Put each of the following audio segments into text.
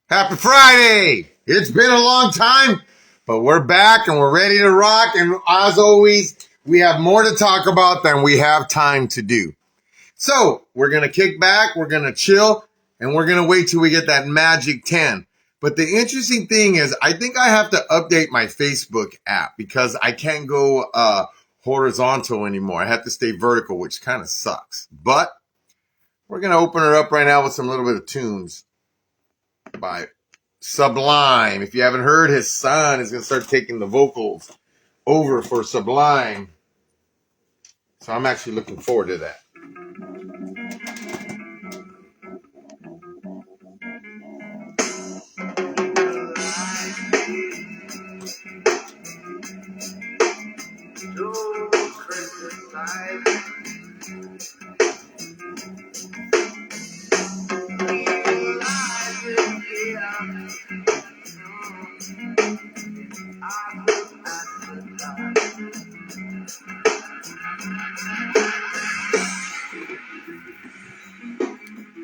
Happy Friday! It's been a long time, but we're back and we're ready to rock. And as always, we have more to talk about than we have time to do. So we're going to kick back, we're going to chill, and we're going to wait till we get that magic 10. But the interesting thing is, I think I have to update my Facebook app because I can't go horizontal anymore. I have to stay vertical, which kind of sucks. But we're going to open her up right now with some little bit of tunes by Sublime. If you haven't heard, his son is going to start taking the vocals over for Sublime. So I'm actually looking forward to that.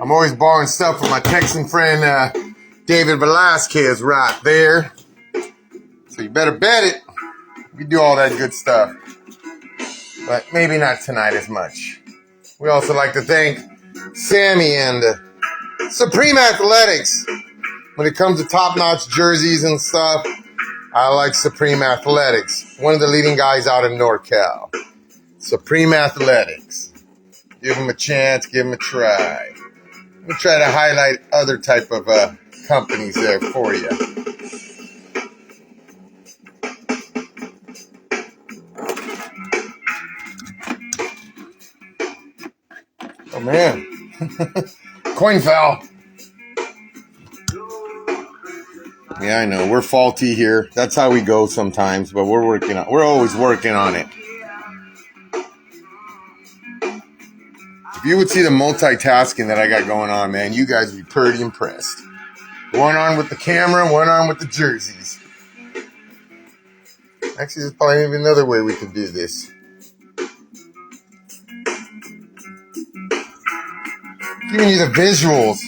I'm always borrowing stuff from my Texan friend, David Velasquez right there. So you better bet it. We do all that good stuff. But maybe not tonight as much. We also like to thank Sammy and Supreme Athletics. When it comes to top-notch jerseys and stuff, I like Supreme Athletics. One of the leading guys out in NorCal. Supreme Athletics. Give them a chance, give them a try. We'll try to highlight other type of companies there for you. Oh, man. Coin fell. Yeah, I know. We're faulty here. That's how we go sometimes, but we're always working on it. If you would see the multitasking that I got going on, man, you guys would be pretty impressed. One on with the camera, one on with the jerseys. Actually, there's probably even another way we could do this. Giving you the visuals.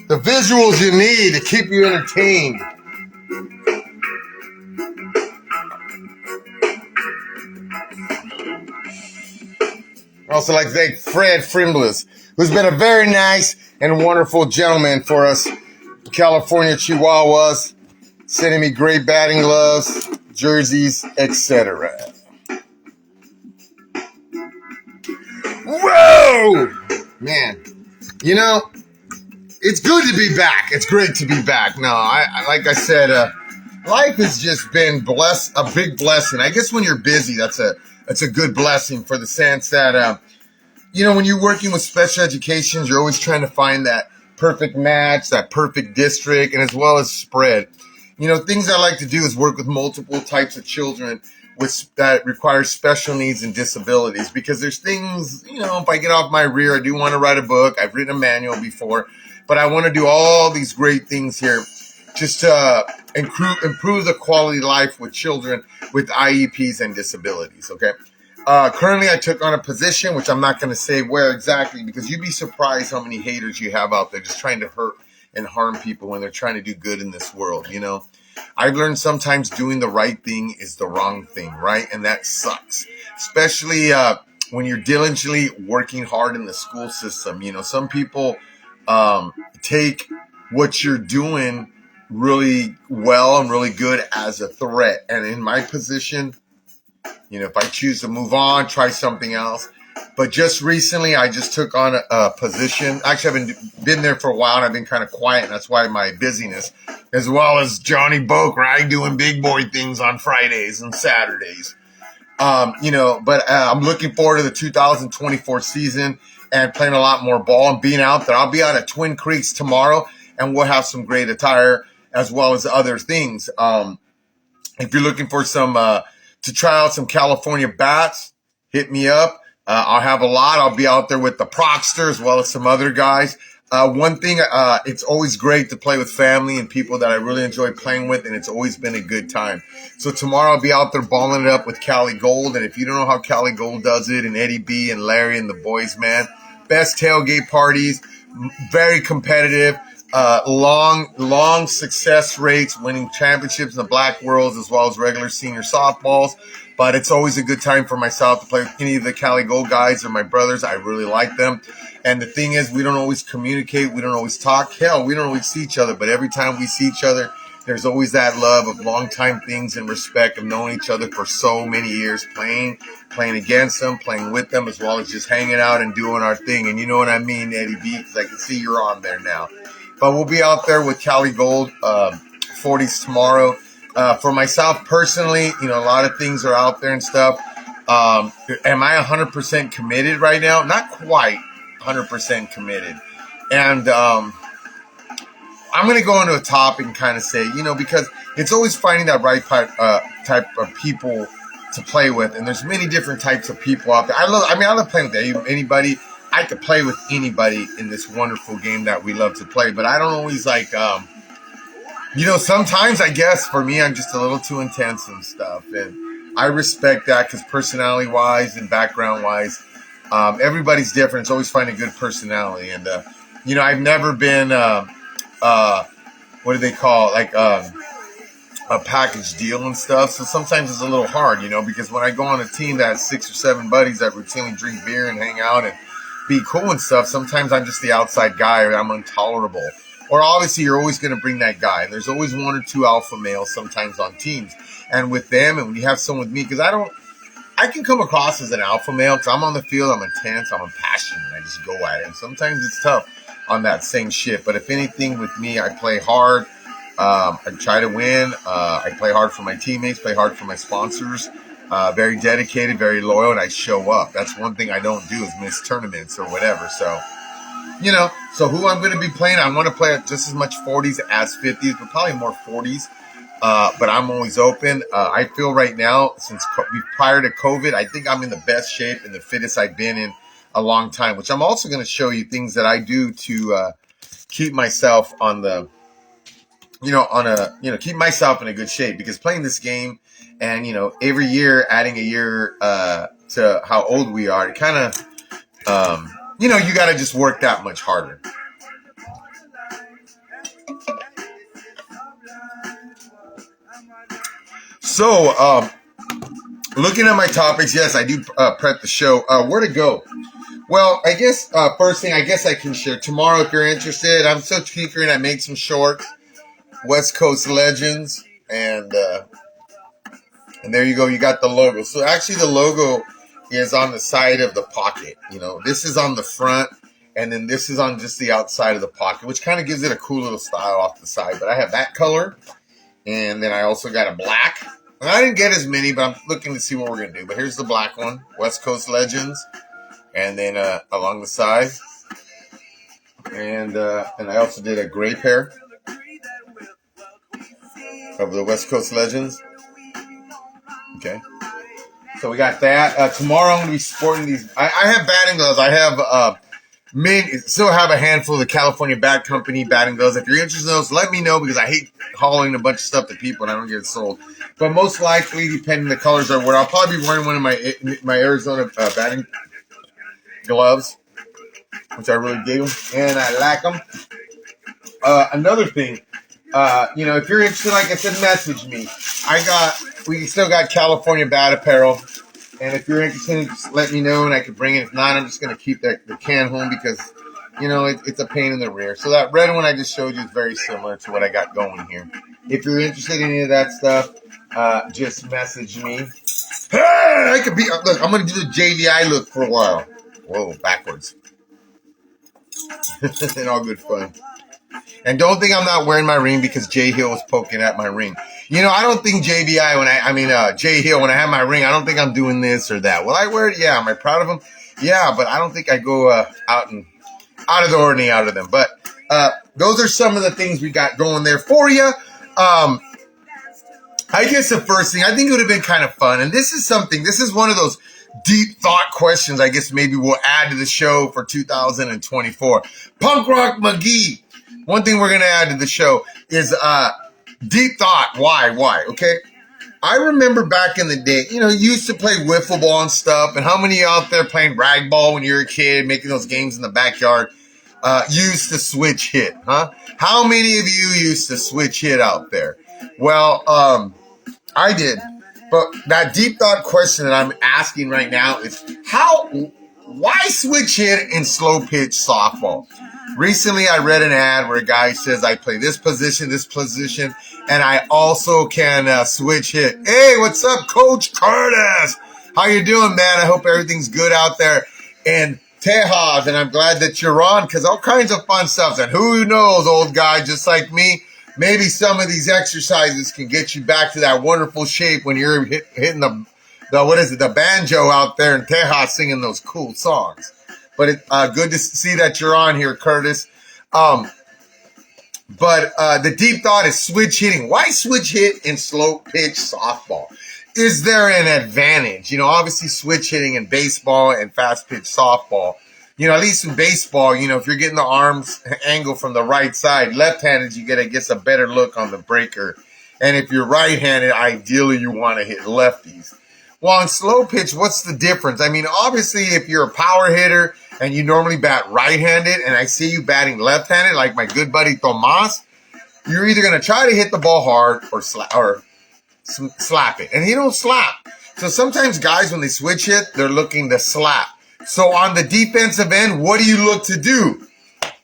The visuals you need to keep you entertained. I also like to thank Fred Frimblis, who's been a very nice and wonderful gentleman for us California Chihuahuas, sending me great batting gloves, jerseys, etc. Whoa! Man, you know, it's good to be back. It's great to be back. No, like I said, life has just been a big blessing. I guess when you're busy, that's a good blessing for the sense that, when you're working with special educations, you're always trying to find that perfect match, that perfect district, and as well as spread. Things I like to do is work with multiple types of children that require special needs and disabilities, because there's things, if I get off my rear, I do want to write a book. I've written a manual before, but I want to do all these great things here just to improve the quality of life with children with IEPs and disabilities, okay? Currently, I took on a position, which I'm not going to say where exactly, because you'd be surprised how many haters you have out there just trying to hurt and harm people when they're trying to do good in this world, I've learned sometimes doing the right thing is the wrong thing, right? And that sucks, especially when you're diligently working hard in the school system. Some people take what you're doing really well and really good as a threat. And in my position, if I choose to move on, try something else. But just recently, I just took on a position. Actually, I've been there for a while, and I've been kind of quiet, and that's why my busyness, as well as Johnny Boke, right, doing big boy things on Fridays and Saturdays. But I'm looking forward to the 2024 season and playing a lot more ball and being out there. I'll be out at Twin Creeks tomorrow, and we'll have some great attire as well as other things. If you're looking for some to try out some California bats, hit me up. I'll have a lot. I'll be out there with the Procster as well as some other guys. One thing, it's always great to play with family and people that I really enjoy playing with, and it's always been a good time. So tomorrow I'll be out there balling it up with Cali Gold, and if you don't know how Cali Gold does it, and Eddie B and Larry and the boys, man, best tailgate parties, very competitive. long success rates, winning championships in the black worlds as well as regular senior softballs. But it's always a good time for myself to play with any of the Cali Gold guys or my brothers. I really like them. And the thing is, we don't always communicate. We don't always talk. Hell, we don't always see each other. But every time we see each other, there's always that love of long-time things and respect of knowing each other for so many years, playing against them, playing with them, as well as just hanging out and doing our thing. And you know what I mean, Eddie B, because I can see you're on there now. But we'll be out there with Cali Gold 40s tomorrow. For myself personally, a lot of things are out there and stuff. Am I 100% committed right now? Not quite 100% committed. And I'm going to go into a topic and kind of say, because it's always finding that right type of people to play with. And there's many different types of people out there. I love playing with anybody. I could play with anybody in this wonderful game that we love to play. But I don't always sometimes I guess for me, I'm just a little too intense and stuff. And I respect that because personality-wise and background-wise, everybody's different. It's always finding a good personality. And, I've never been, what do they call it? A package deal and stuff. So sometimes it's a little hard, because when I go on a team that has 6 or 7 buddies that routinely drink beer and hang out and be cool and stuff, sometimes I'm just the outside guy or I'm intolerable. Or obviously you're always going to bring that guy. And there's always 1 or 2 alpha males sometimes on teams. And with them, and when you have someone with me, because I can come across as an alpha male because I'm on the field, I'm intense, I'm passionate, I just go at it. And sometimes it's tough on that same shit. But if anything, with me, I play hard. I try to win. I play hard for my teammates, play hard for my sponsors. Very dedicated, very loyal, and I show up. That's one thing I don't do is miss tournaments or whatever. So, so who I'm going to be playing, I want to play at just as much 40s as 50s, but probably more 40s. But I'm always open. I feel right now, since prior to COVID, I think I'm in the best shape and the fittest I've been in a long time, which I'm also going to show you things that I do to keep myself on the, keep myself in a good shape, because playing this game and, every year adding a year to how old we are, it kind of, you got to just work that much harder. So, looking at my topics, yes, I do prep the show. Where to go? Well, I guess first thing, I guess I can share tomorrow if you're interested. I'm still tinkering. I made some shorts, West Coast Legends, and there you go. You got the logo. So actually, the logo is on the side of the pocket. This is on the front, and then this is on just the outside of the pocket, which kind of gives it a cool little style off the side. But I have that color, and then I also got a black. And I didn't get as many, but I'm looking to see what we're going to do. But here's the black one, West Coast Legends. And then along the side. And I also did a gray pair of the West Coast Legends. Okay. So we got that. Tomorrow I'm going to be sporting these. I have batting gloves. I have still have a handful of the California Bat Company batting gloves. If you're interested in those, let me know, because I hate hauling a bunch of stuff to people and I don't get it sold. But most likely, depending on the colors I wear, I'll probably be wearing one of my Arizona batting gloves, which I really dig them, and I like them. Another thing, if you're interested, like I said, message me. We still got California Bat apparel, and if you're interested, just let me know, and I can bring it. If not, I'm just going to keep the can home, because, it's a pain in the rear. So that red one I just showed you is very similar to what I got going here. If you're interested in any of that stuff, just message me. Hey, look, I'm going to do the JVI look for a while. Whoa, backwards. In all good fun. And don't think I'm not wearing my ring because Jay Hill was poking at my ring. I don't think JVI, Jay Hill, when I have my ring, I don't think I'm doing this or that. Will I wear it? Yeah. Am I proud of him? Yeah, but I don't think I go out of the ordinary out of them. But those are some of the things we got going there for you. I guess the first thing, I think it would have been kind of fun. And this is one of those deep thought questions I guess maybe we'll add to the show for 2024. Punk Rock McGee. One thing we're going to add to the show is deep thought. Why? Okay. I remember back in the day, you used to play wiffle ball and stuff. And how many out there playing rag ball when you were a kid, making those games in the backyard? used to switch hit, huh? How many of you used to switch hit out there? Well, I did. But that deep thought question that I'm asking right now is why switch hit in slow pitch softball? Recently, I read an ad where a guy says, I play this position, and I also can switch hit. Hey, what's up, Coach Curtis? How you doing, man? I hope everything's good out there in Tejas, and I'm glad that you're on because all kinds of fun stuff. And who knows, old guy, just like me, maybe some of these exercises can get you back to that wonderful shape when you're hitting the banjo out there in Tejas singing those cool songs. But it's good to see that you're on here, Curtis. But the deep thought is switch hitting. Why switch hit in slow pitch softball? Is there an advantage? Obviously switch hitting in baseball and fast pitch softball. At least in baseball, if you're getting the arms angle from the right side, left-handed, you get, I guess, a better look on the breaker. And if you're right-handed, ideally you want to hit lefties. Well, in slow pitch, what's the difference? Obviously, if you're a power hitter and you normally bat right-handed, and I see you batting left-handed, like my good buddy Tomas, you're either going to try to hit the ball hard or slap it. And he don't slap. So sometimes guys, when they switch hit, they're looking to slap. So on the defensive end, what do you look to do?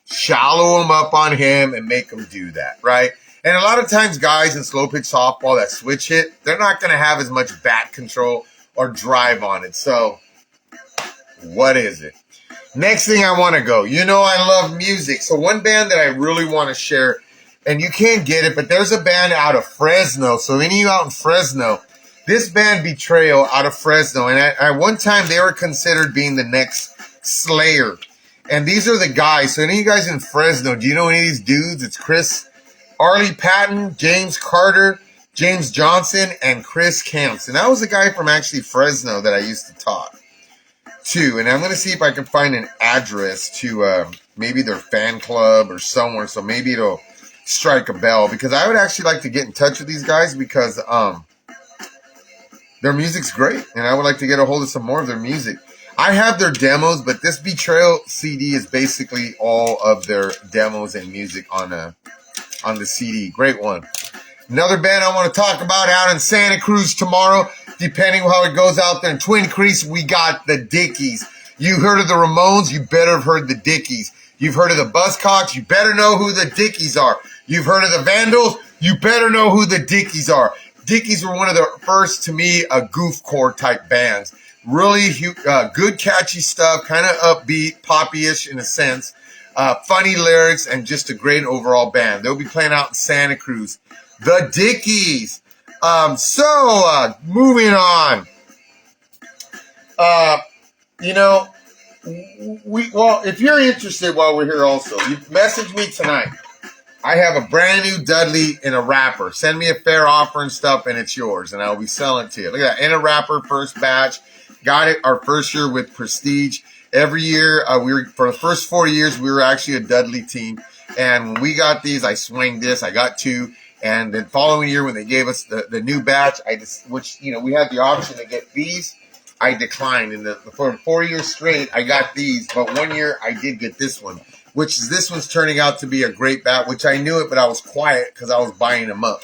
Shallow him up on him and make him do that, right? And a lot of times guys in slow pitch softball that switch hit, they're not going to have as much bat control or drive on it. So what is it? Next thing I want to go. I love music. So one band that I really want to share, and you can't get it, but there's a band out of Fresno. So any of you out in Fresno, this band Betrayal out of Fresno. And at one time they were considered being the next Slayer. And these are the guys. So any of you guys in Fresno, do you know any of these dudes? It's Chris Arlie Patton, James Carter, James Johnson, and Chris Camps. And that was a guy from actually Fresno that I used to talk to. And I'm going to see if I can find an address to maybe their fan club or somewhere. So maybe it'll strike a bell. Because I would actually like to get in touch with these guys because their music's great. And I would like to get a hold of some more of their music. I have their demos, but this Betrayal CD is basically all of their demos and music on the CD. Great one. Another band I want to talk about out in Santa Cruz tomorrow, depending on how it goes out there in Twin Creeks, we got the Dickies. You heard of the Ramones, you better have heard the Dickies. You've heard of the Buzzcocks, you better know who the Dickies are. You've heard of the Vandals, you better know who the Dickies are. Dickies were one of the first, to me, goofcore type bands. Really good, catchy stuff, kind of upbeat, poppy-ish in a sense. Funny lyrics, and just a great overall band. They'll be playing out in Santa Cruz. The Dickies. Moving on. If you're interested while we're here also, you message me tonight. I have a brand new Dudley in a wrapper. Send me a fair offer and stuff, and it's yours, and I'll be selling it to you. Look at that. In a wrapper, first batch. Got it our first year with Prestige. Every year, for the first 4 years, we were actually a Dudley team. And when we got these, I swung this. I got two. And the following year, when they gave us the new batch, we had the option to get these. I declined. And for 4 years straight, I got these. But 1 year, I did get this one, this one's turning out to be a great bat, which I knew it, but I was quiet because I was buying them up.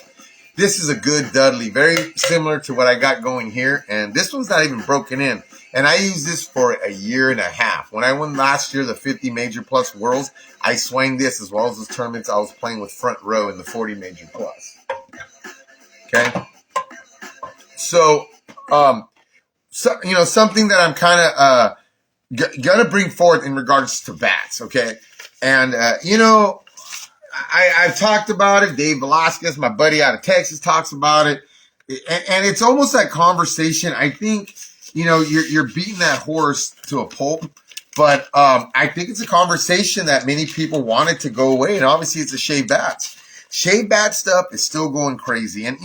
This is a good Dudley, very similar to what I got going here. And this one's not even broken in. And I used this for a year and a half. When I won last year, the 50 Major Plus Worlds, I swung this as well as the tournaments I was playing with Front Row in the 40 Major Plus. Okay? So, something that I'm kind of going to bring forth in regards to bats, okay? And, I've talked about it. Dave Velasquez, my buddy out of Texas, talks about it. And it's almost that conversation. I think, you're beating that horse to a pulp. But I think it's a conversation that many people wanted to go away. And obviously, it's the shave bats. Shave bat stuff is still going crazy. And,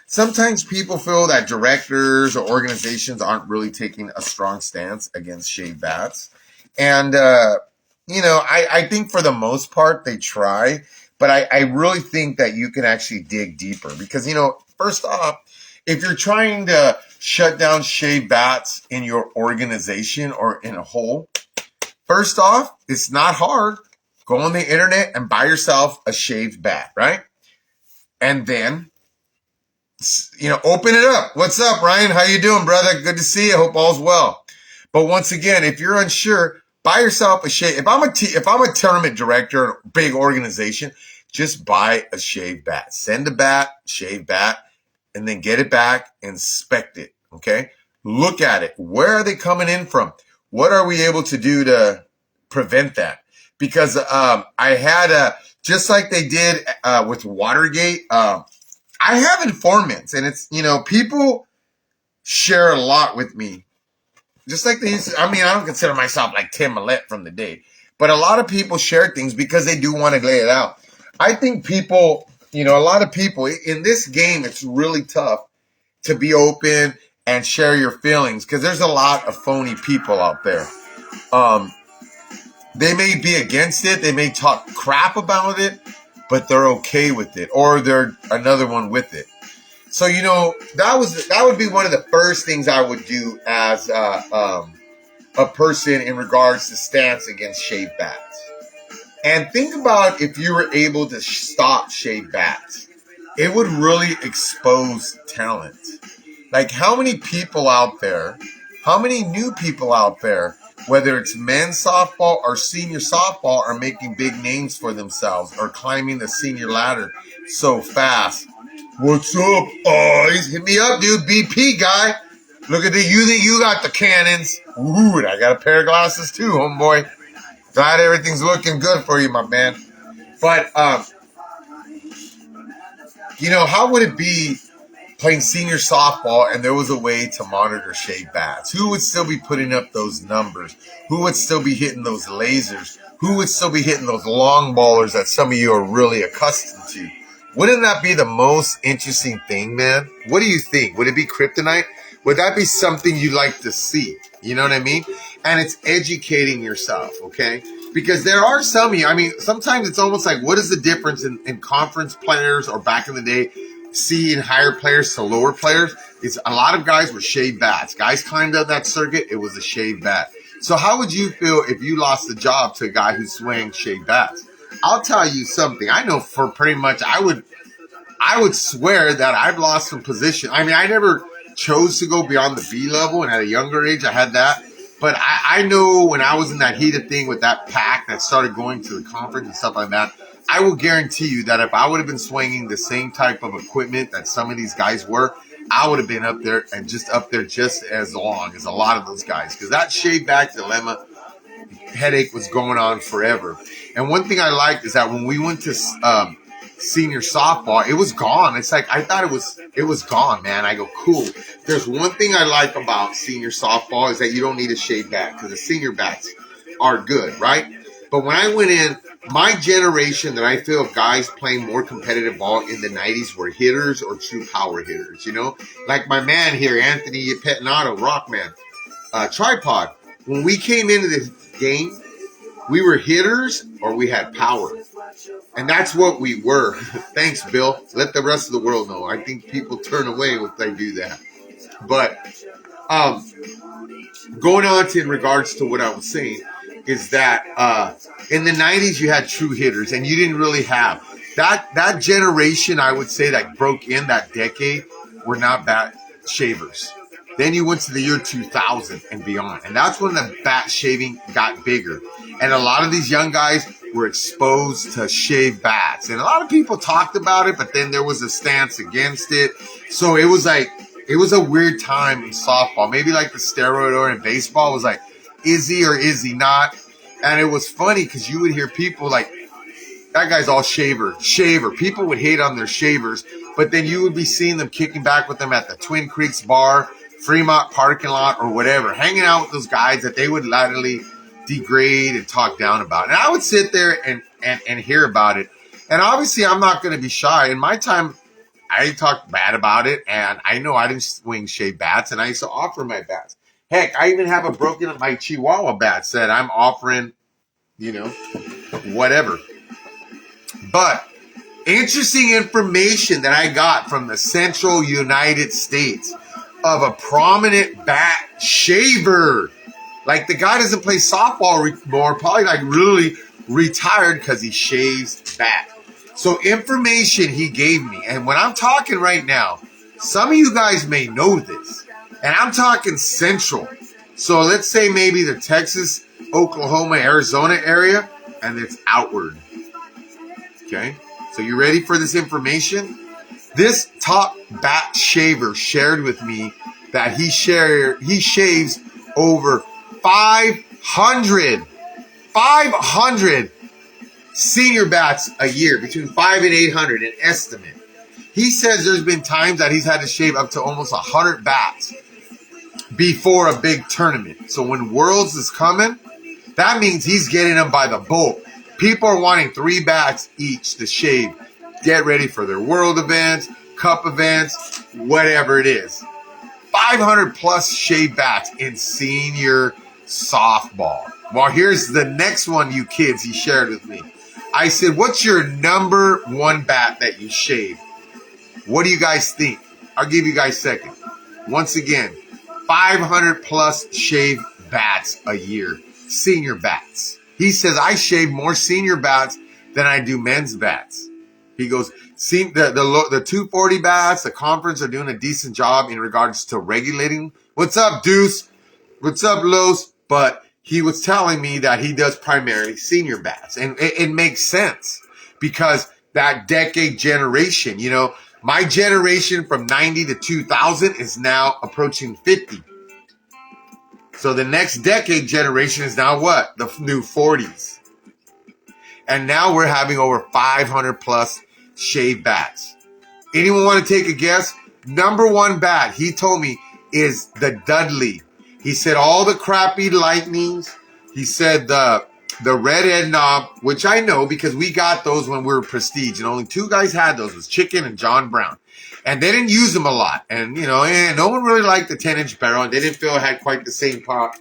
sometimes people feel that directors or organizations aren't really taking a strong stance against shave bats. And, I think for the most part, they try. But I really think that you can actually dig deeper. Because, first off, if you're trying to shut down shave bats in your organization or in a whole, first off, it's not hard. Go on the internet and buy yourself a shaved bat, right? And then, open it up. What's up, Ryan? How you doing, brother? Good to see you. Hope all's well. But once again, if you're unsure, buy yourself a shave. If I'm a tournament director, big organization, just buy a shaved bat. Send a bat, shave bat, and then get it back, inspect it. Okay, look at it. Where are they coming in from? What are we able to do to prevent that? Because I had just like they did with Watergate. I have informants, and it's people share a lot with me. Just like they used to, I don't consider myself like Tim Millett from the day, but a lot of people share things because they do want to lay it out. I think people, a lot of people in this game, it's really tough to be open and share your feelings because there's a lot of phony people out there. They may be against it. They may talk crap about it, but they're okay with it, or they're another one with it. So, that would be one of the first things I would do as a person in regards to stance against shaved bats. And think about if you were able to stop shaved bats. It would really expose talent. Like how many people out there, how many new people out there, whether it's men's softball or senior softball, are making big names for themselves or climbing the senior ladder so fast. What's up, boys? Hit me up, dude. BP guy. Look at the. You think you got the cannons? Ooh, and I got a pair of glasses too, homeboy. Glad everything's looking good for you, my man. But how would it be playing senior softball and there was a way to monitor shaved bats? Who would still be putting up those numbers? Who would still be hitting those lasers? Who would still be hitting those long ballers that some of you are really accustomed to? Wouldn't that be the most interesting thing, man? What do you think? Would it be kryptonite? Would that be something you'd like to see? You know what I mean? And it's educating yourself, okay? Because there are some of you, sometimes it's almost like, what is the difference in conference players or back in the day, seeing higher players to lower players? It's a lot of guys were shaved bats. Guys climbed up that circuit, it was a shaved bat. So how would you feel if you lost the job to a guy who swung shaved bats? I'll tell you something. I know for pretty much, I would swear that I've lost some position. I never chose to go beyond the B level, and at a younger age, I had that. But I know when I was in that heated thing with that pack that started going to the conference and stuff like that, I will guarantee you that if I would have been swinging the same type of equipment that some of these guys were, I would have been up there just as long as a lot of those guys. Because that shaved back dilemma headache was going on forever. And one thing I liked is that when we went to senior softball, it was gone. It's like I thought it was gone, man. I go, cool. There's one thing I like about senior softball is that you don't need a shaved bat because the senior bats are good, right? But when I went in, my generation that I feel guys playing more competitive ball in the 90s were hitters or true power hitters, Like my man here, Anthony Pettinato, Rockman, Tripod. When we came into this game, we were hitters or we had power. And that's what we were. Thanks, Bill. Let the rest of the world know. I think people turn away if they do that. But going on to in regards to what I was saying is that in the 90s you had true hitters and you didn't really have. That generation, I would say, that broke in that decade were not bat shavers. Then you went to the year 2000 and beyond. And that's when the bat shaving got bigger. And a lot of these young guys were exposed to shaved bats. And a lot of people talked about it, but then there was a stance against it. So it was a weird time in softball. Maybe like the steroid or in baseball was like, is he or is he not? And it was funny because you would hear people like, that guy's all shaver. People would hate on their shavers, but then you would be seeing them kicking back with them at the Twin Creeks bar, Fremont parking lot, or whatever, hanging out with those guys that they would laterally degrade and talk down about. And I would sit there and hear about it. And obviously, I'm not going to be shy. In my time, I talked bad about it, and I know I didn't swing shaved bats, and I used to offer my bats. Heck, I even have a broken up my Chihuahua bat that I'm offering, whatever. But interesting information that I got from the central United States of a prominent bat shaver. Like the guy doesn't play softball anymore, probably like really retired because he shaves back. So information he gave me, and when I'm talking right now, some of you guys may know this, and I'm talking central. So let's say maybe the Texas, Oklahoma, Arizona area, and it's outward. Okay, so you ready for this information? This top bat shaver shared with me that he shaves over 500 senior bats a year, between 5 and 800, an estimate. He says there's been times that he's had to shave up to almost 100 bats before a big tournament. So when Worlds is coming, that means he's getting them by the bulk. People are wanting 3 bats each to shave. Get ready for their World events, Cup events, whatever it is. 500 plus shave bats in senior softball. Well, here's the next one, you kids, he shared with me. I said, what's your number one bat that you shave? What do you guys think? I'll give you guys a second. Once again, 500 plus shave bats a year. Senior bats. He says, I shave more senior bats than I do men's bats. He goes, see, the 240 bats, the conference are doing a decent job in regards to regulating. What's up, Deuce? What's up, Los? But he was telling me that he does primarily senior bats. And it makes sense because that decade generation, you know, my generation from 90 to 2000 is now approaching 50. So the next decade generation is now what? The new 40s. And now we're having over 500 plus shave bats. Anyone want to take a guess? Number one bat, he told me, is the Dudley. He said all the crappy lightnings. He said the red head knob, which I know because we got those when we were Prestige. And only 2 guys had those. It was Chicken and John Brown. And they didn't use them a lot. And, you know, no one really liked the 10-inch barrel. And they didn't feel it had quite the same pop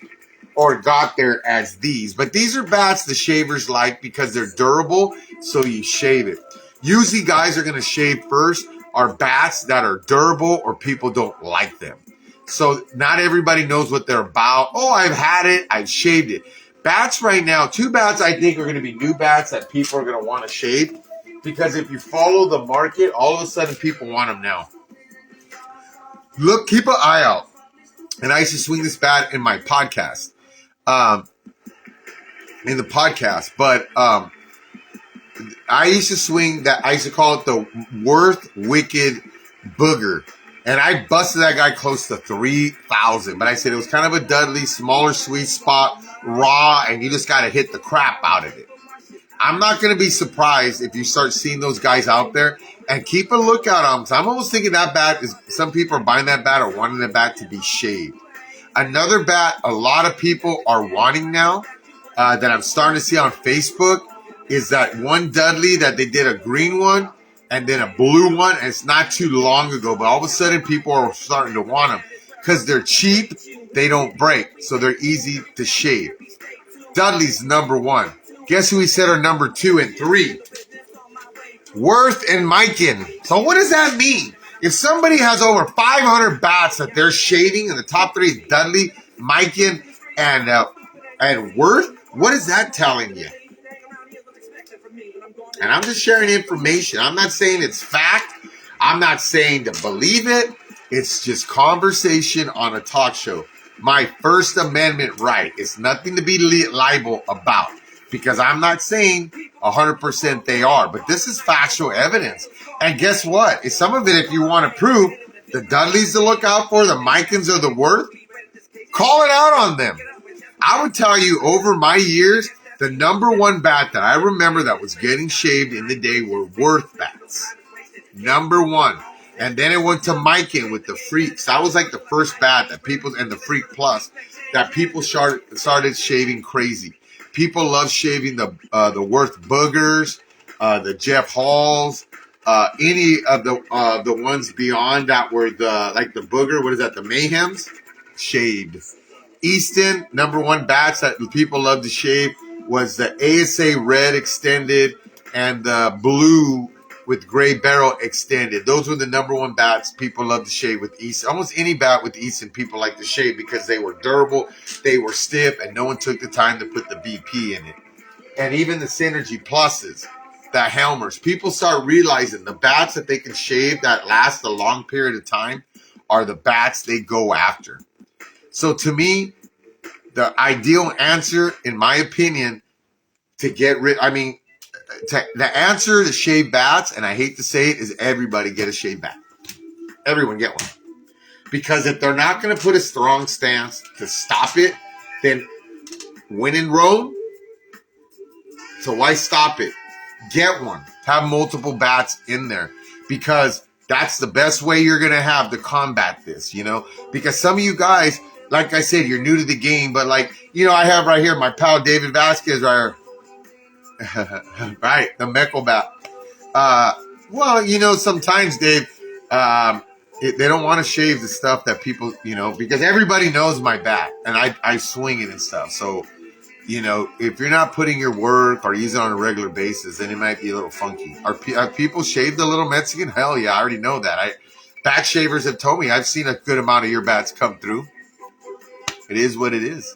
or got there as these. But these are bats the shavers like because they're durable, so you shave it. Usually guys are going to shave first are bats that are durable or people don't like them. So not everybody knows what they're about. Oh, I've had it. I've shaved it. Bats right now, 2 bats I think are going to be new bats that people are going to want to shave. Because if you follow the market, all of a sudden people want them now. Look, keep an eye out. And I used to swing this bat in my podcast. But I used to swing that. I used to call it the Worth Wicked Booger. And I busted that guy close to 3,000. But I said it was kind of a Dudley, smaller sweet spot, raw, and you just got to hit the crap out of it. I'm not going to be surprised if you start seeing those guys out there, and keep a lookout on them. So I'm almost thinking that bat is, some people are buying that bat or wanting the bat to be shaved. Another bat a lot of people are wanting now that I'm starting to see on Facebook is that one Dudley that they did a green one and then a blue one. And it's not too long ago, but all of a sudden people are starting to want them because they're cheap. They don't break, so they're easy to shave. Dudley's number one. Guess who he said are number 2 and 3? Worth and Mikan. So what does that mean? If somebody has over 500 bats that they're shaving in the top 3 is Dudley, Mikan, and Worth, what is that telling you? And I'm just sharing information. I'm not saying it's fact. I'm not saying to believe it. It's just conversation on a talk show. My First Amendment right. It's nothing to be liable about. Because I'm not saying 100% they are. But this is factual evidence. And guess what? If some of it, if you want to prove the Dudleys to look out for, the Mikans or the Worth, call it out on them. I would tell you over my years, the number one bat that I remember that was getting shaved in the day were Worth bats. Number one. And then it went to Mikan with the Freaks. That was like the first bat that people, and the Freak Plus, that people started shaving crazy. People love shaving the Worth Boogers, the Jeff Halls, any of the ones beyond that were the Booger. What is that? The Mayhems, shaved. Easton, number one bats that people love to shave was the ASA Red Extended and the Blue with Gray Barrel Extended. Those were the number one bats people love to shave with Easton. Almost any bat with Easton people like to shave because they were durable, they were stiff, and no one took the time to put the BP in it. and even the Synergy Pluses, the Helmers. People start realizing the bats that they can shave that last a long period of time are the bats they go after. So to me, the ideal answer, in my opinion, to get rid, the answer to shave bats, and I hate to say it, is everybody get a shave bat. Everyone get one. Because if they're not going to put a strong stance to stop it, then when in Rome, so why stop it? Get one. Have multiple bats in there. Because that's the best way you're going to have to combat this, you know? Because some of you guys, like I said, you're new to the game, but like, you know, I have right here my pal David Vasquez right here. Right, the Meckel bat. Well, you know, sometimes, Dave, they don't want to shave the stuff that people, you know, because everybody knows my bat, and I swing it and stuff. So, you know, if you're not putting your work or using it on a regular basis, then it might be a little funky. Are people shaved a little Mexican? Hell yeah, I already know that. Bat shavers have told me I've seen a good amount of your bats come through. It is what it is.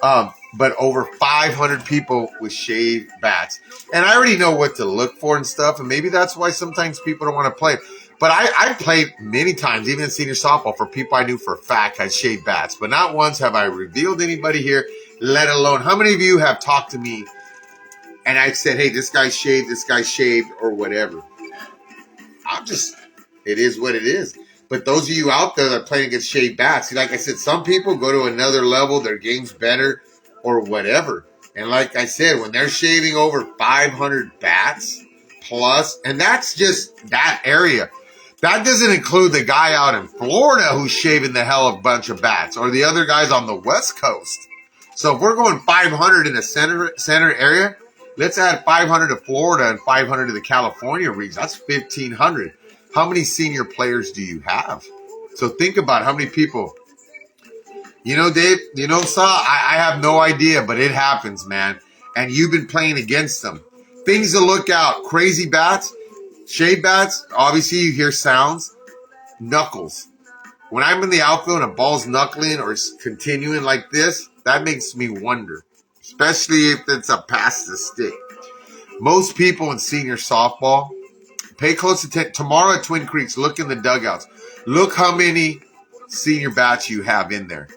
But over 500 people with shaved bats. And I already know what to look for and stuff, and maybe that's why sometimes people don't want to play. But I played many times, even in senior softball, for people I knew for a fact had shaved bats. But not once have I revealed anybody here, let alone, how many of you have talked to me and I said, hey, this guy's shaved, or whatever. It is what it is. But those of you out there that are playing against shaved bats, see, like I said, some people go to another level, their game's better, or whatever. And like I said, when they're shaving over 500 bats plus, and that's just that area. That doesn't include the guy out in Florida who's shaving the hell of a bunch of bats, or the other guys on the West Coast. So if we're going 500 in the center area, let's add 500 to Florida and 500 to the California region. That's 1,500. How many senior players do you have? So think about how many people. You know, Dave, you know, Sa, I have no idea, but it happens, man. And you've been playing against them. Things to look out. Crazy bats, shade bats, obviously you hear sounds. Knuckles. When I'm in the outfield and a ball's knuckling or continuing like this, that makes me wonder. Especially if it's a pass the stick. Most people in senior softball, pay close attention. Tomorrow at Twin Creeks, look in the dugouts. Look how many senior bats you have in there.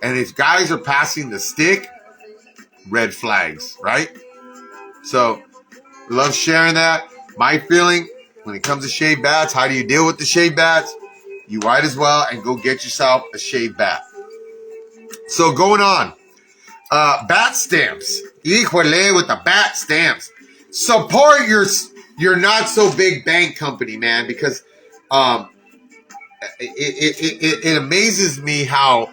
And if guys are passing the stick, red flags, right? So, love sharing that. My feeling, when it comes to shaved bats, how do you deal with the shaved bats? You might as well and go get yourself a shaved bat. So, going on. Bat stamps. Híjole, with the bat stamps. Support your not so big bank company, man, because it amazes me how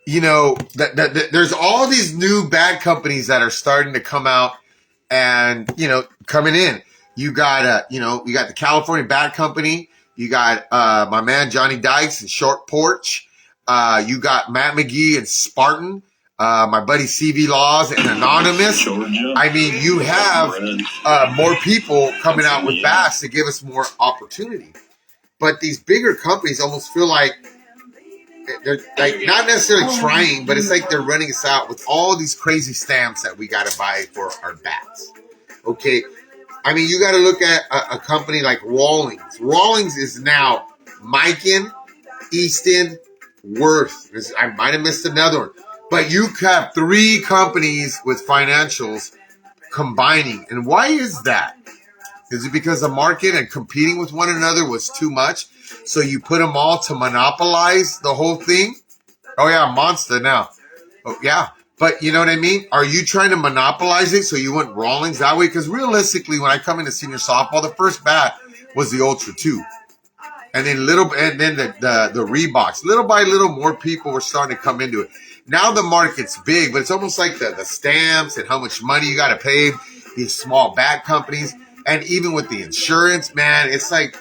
you know that there's all these new bad companies that are starting to come out and, you know, coming in. You got you got the California Bat Company. You got my man Johnny Dykes and Short Porch. You got Matt McGee and Spartan. My buddy CV Laws and Anonymous. I mean, you have more people coming out with bats to give us more opportunity. But these bigger companies almost feel like they're like not necessarily trying, but it's like they're running us out with all these crazy stamps that we got to buy for our bats. Okay, I mean, you got to look at a company like Rawlings. Rawlings is now Mikan, Easton, Worth. I might have missed another one. But you have three companies with financials combining. And why is that? Is it because the market and competing with one another was too much? So you put them all to monopolize the whole thing? Oh, yeah, Monster now. Oh, yeah. But you know what I mean? Are you trying to monopolize it so you want Rawlings that way? Because realistically, when I come into senior softball, the first bat was the Ultra 2. And then the Reeboks. Little by little, more people were starting to come into it. Now the market's big, but it's almost like the stamps and how much money you got to pay these small bat companies. And even with the insurance, man, it's like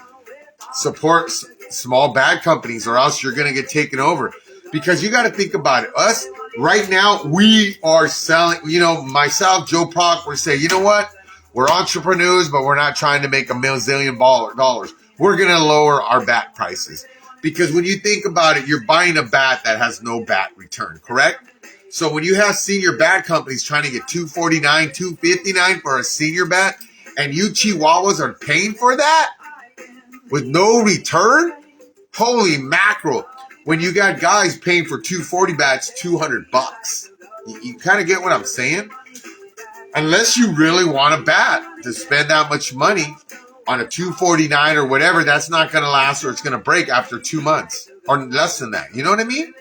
support small bat companies or else you're going to get taken over. Because you got to think about it. Us, right now, we are selling, you know, myself, Joe Proc, we're saying, you know what? We're entrepreneurs, but we're not trying to make $1 million dollars. We're going to lower our bat prices. Because when you think about it, you're buying a bat that has no bat return, correct? So when you have senior bat companies trying to get $249, $259 for a senior bat, and you Chihuahuas are paying for that with no return, holy mackerel! When you got guys paying for 240 bats, $200, you kind of get what I'm saying. Unless you really want a bat to spend that much money on a 249 or whatever, that's not going to last, or it's going to break after 2 months or less than that. You know what I mean?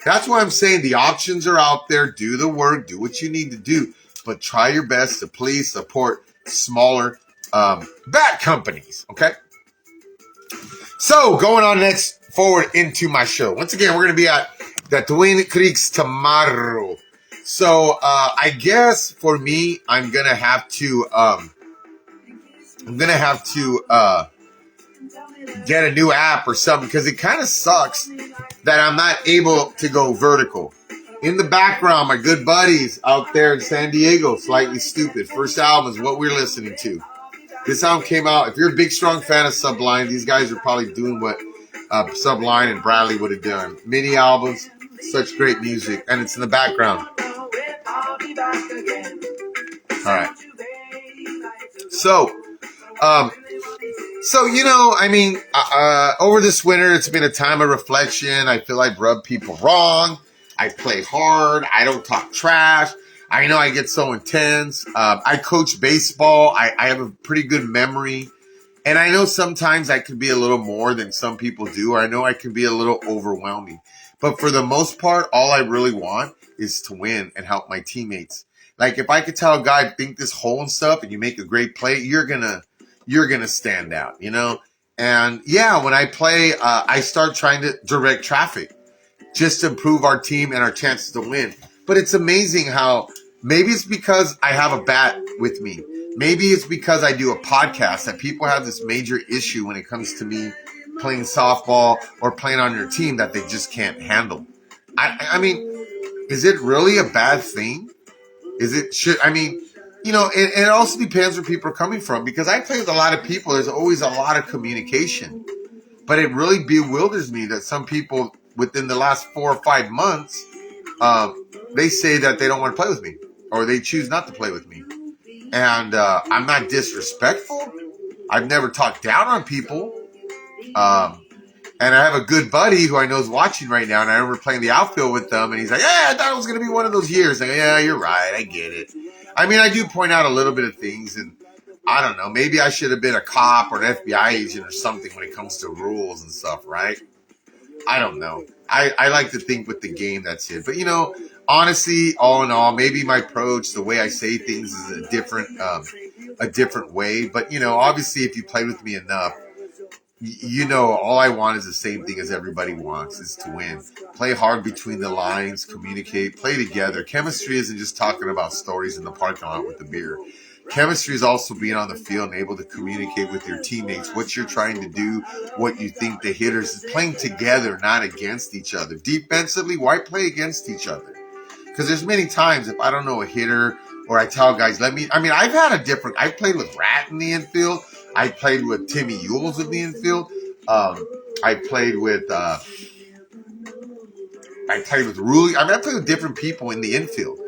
That's why I'm saying the options are out there. Do the work. Do what you need to do. But try your best to please support smaller bat companies. Okay? So, going on next forward into my show. Once again, we're going to be at the Twin Creeks tomorrow. So, I guess for me, I'm going to have to get a new app or something, because it kind of sucks that I'm not able to go vertical. In the background, my good buddies out there in San Diego, Slightly Stupid. First album is what we're listening to. This album came out. If you're a big, strong fan of Sublime, these guys are probably doing what Sublime and Bradley would have done. Mini albums, such great music, and it's in the background. All right. So, you know, I mean, over this winter, it's been a time of reflection. I feel I've rubbed people wrong. I play hard. I don't talk trash. I know I get so intense. I coach baseball. I have a pretty good memory. And I know sometimes I can be a little more than some people do. Or I know I can be a little overwhelming. But for the most part, all I really want is to win and help my teammates. Like, if I could tell a guy, think this hole and stuff, and you make a great play, you're gonna stand out, you know? And yeah, when I play, I start trying to direct traffic just to improve our team and our chances to win. But it's amazing how maybe it's because I have a bat with me. Maybe it's because I do a podcast that people have this major issue when it comes to me playing softball or playing on your team that they just can't handle. I mean, is it really a bad thing? You know, it also depends where people are coming from, because I play with a lot of people. There's always a lot of communication, but it really bewilders me that some people within the last 4 or 5 months, they say that they don't want to play with me, or they choose not to play with me. And I'm not disrespectful. I've never talked down on people. And I have a good buddy who I know is watching right now, and I remember playing the outfield with them, and he's like, "Yeah, I thought it was going to be one of those years." Like, yeah, you're right. I get it. I mean, I do point out a little bit of things, and I don't know. Maybe I should have been a cop or an FBI agent or something when it comes to rules and stuff, right? I don't know. I like to think with the game, that's it. But, you know, honestly, all in all, maybe my approach, the way I say things is a different way. But, you know, obviously, if you play with me enough, you know, all I want is the same thing as everybody wants, is to win. Play hard between the lines, communicate, play together. Chemistry isn't just talking about stories in the parking lot with the beer. Chemistry is also being on the field and able to communicate with your teammates what you're trying to do, what you think the hitters, playing together, not against each other. Defensively, why play against each other? Because there's many times if I don't know a hitter, or I tell guys, I've played with Rat in the infield. I played with Timmy Yules in the infield. I played with Rulli. I played with different people in the infield.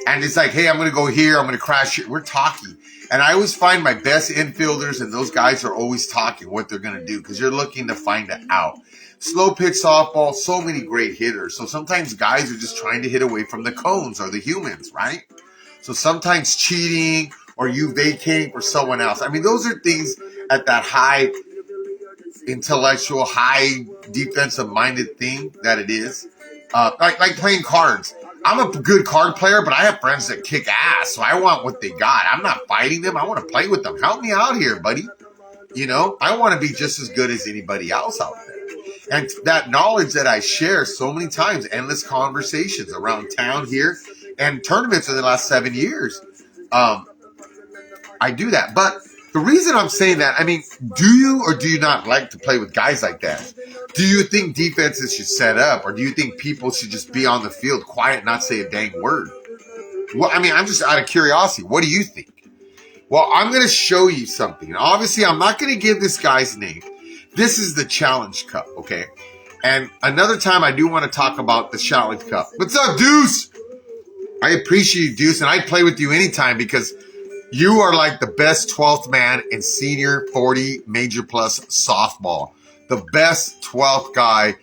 And it's like, hey, I'm going to go here. I'm going to crash here. We're talking. And I always find my best infielders, and those guys are always talking what they're going to do, because you're looking to find it out. Slow pitch softball, so many great hitters. So sometimes guys are just trying to hit away from the cones or the humans, right? So sometimes cheating or you vacating for someone else. I mean, those are things at that high intellectual, high defensive-minded thing that it is. Like playing cards. I'm a good card player, but I have friends that kick ass, so I want what they got. I'm not fighting them. I want to play with them. Help me out here, buddy. You know, I want to be just as good as anybody else out there. And that knowledge that I share so many times, endless conversations around town here and tournaments in the last 7 years, I do that. But the reason I'm saying that, I mean, do you or do you not like to play with guys like that? Do you think defenses should set up, or do you think people should just be on the field quiet, not say a dang word? Well, I mean, I'm just out of curiosity. What do you think? Well, I'm going to show you something. Obviously, I'm not going to give this guy's name. This is the Challenge Cup, okay? And another time, I do want to talk about the Challenge Cup. What's up, Deuce? I appreciate you, Deuce, and I'd play with you anytime because you are like the best 12th man in senior 40 major plus softball. The best 12th guy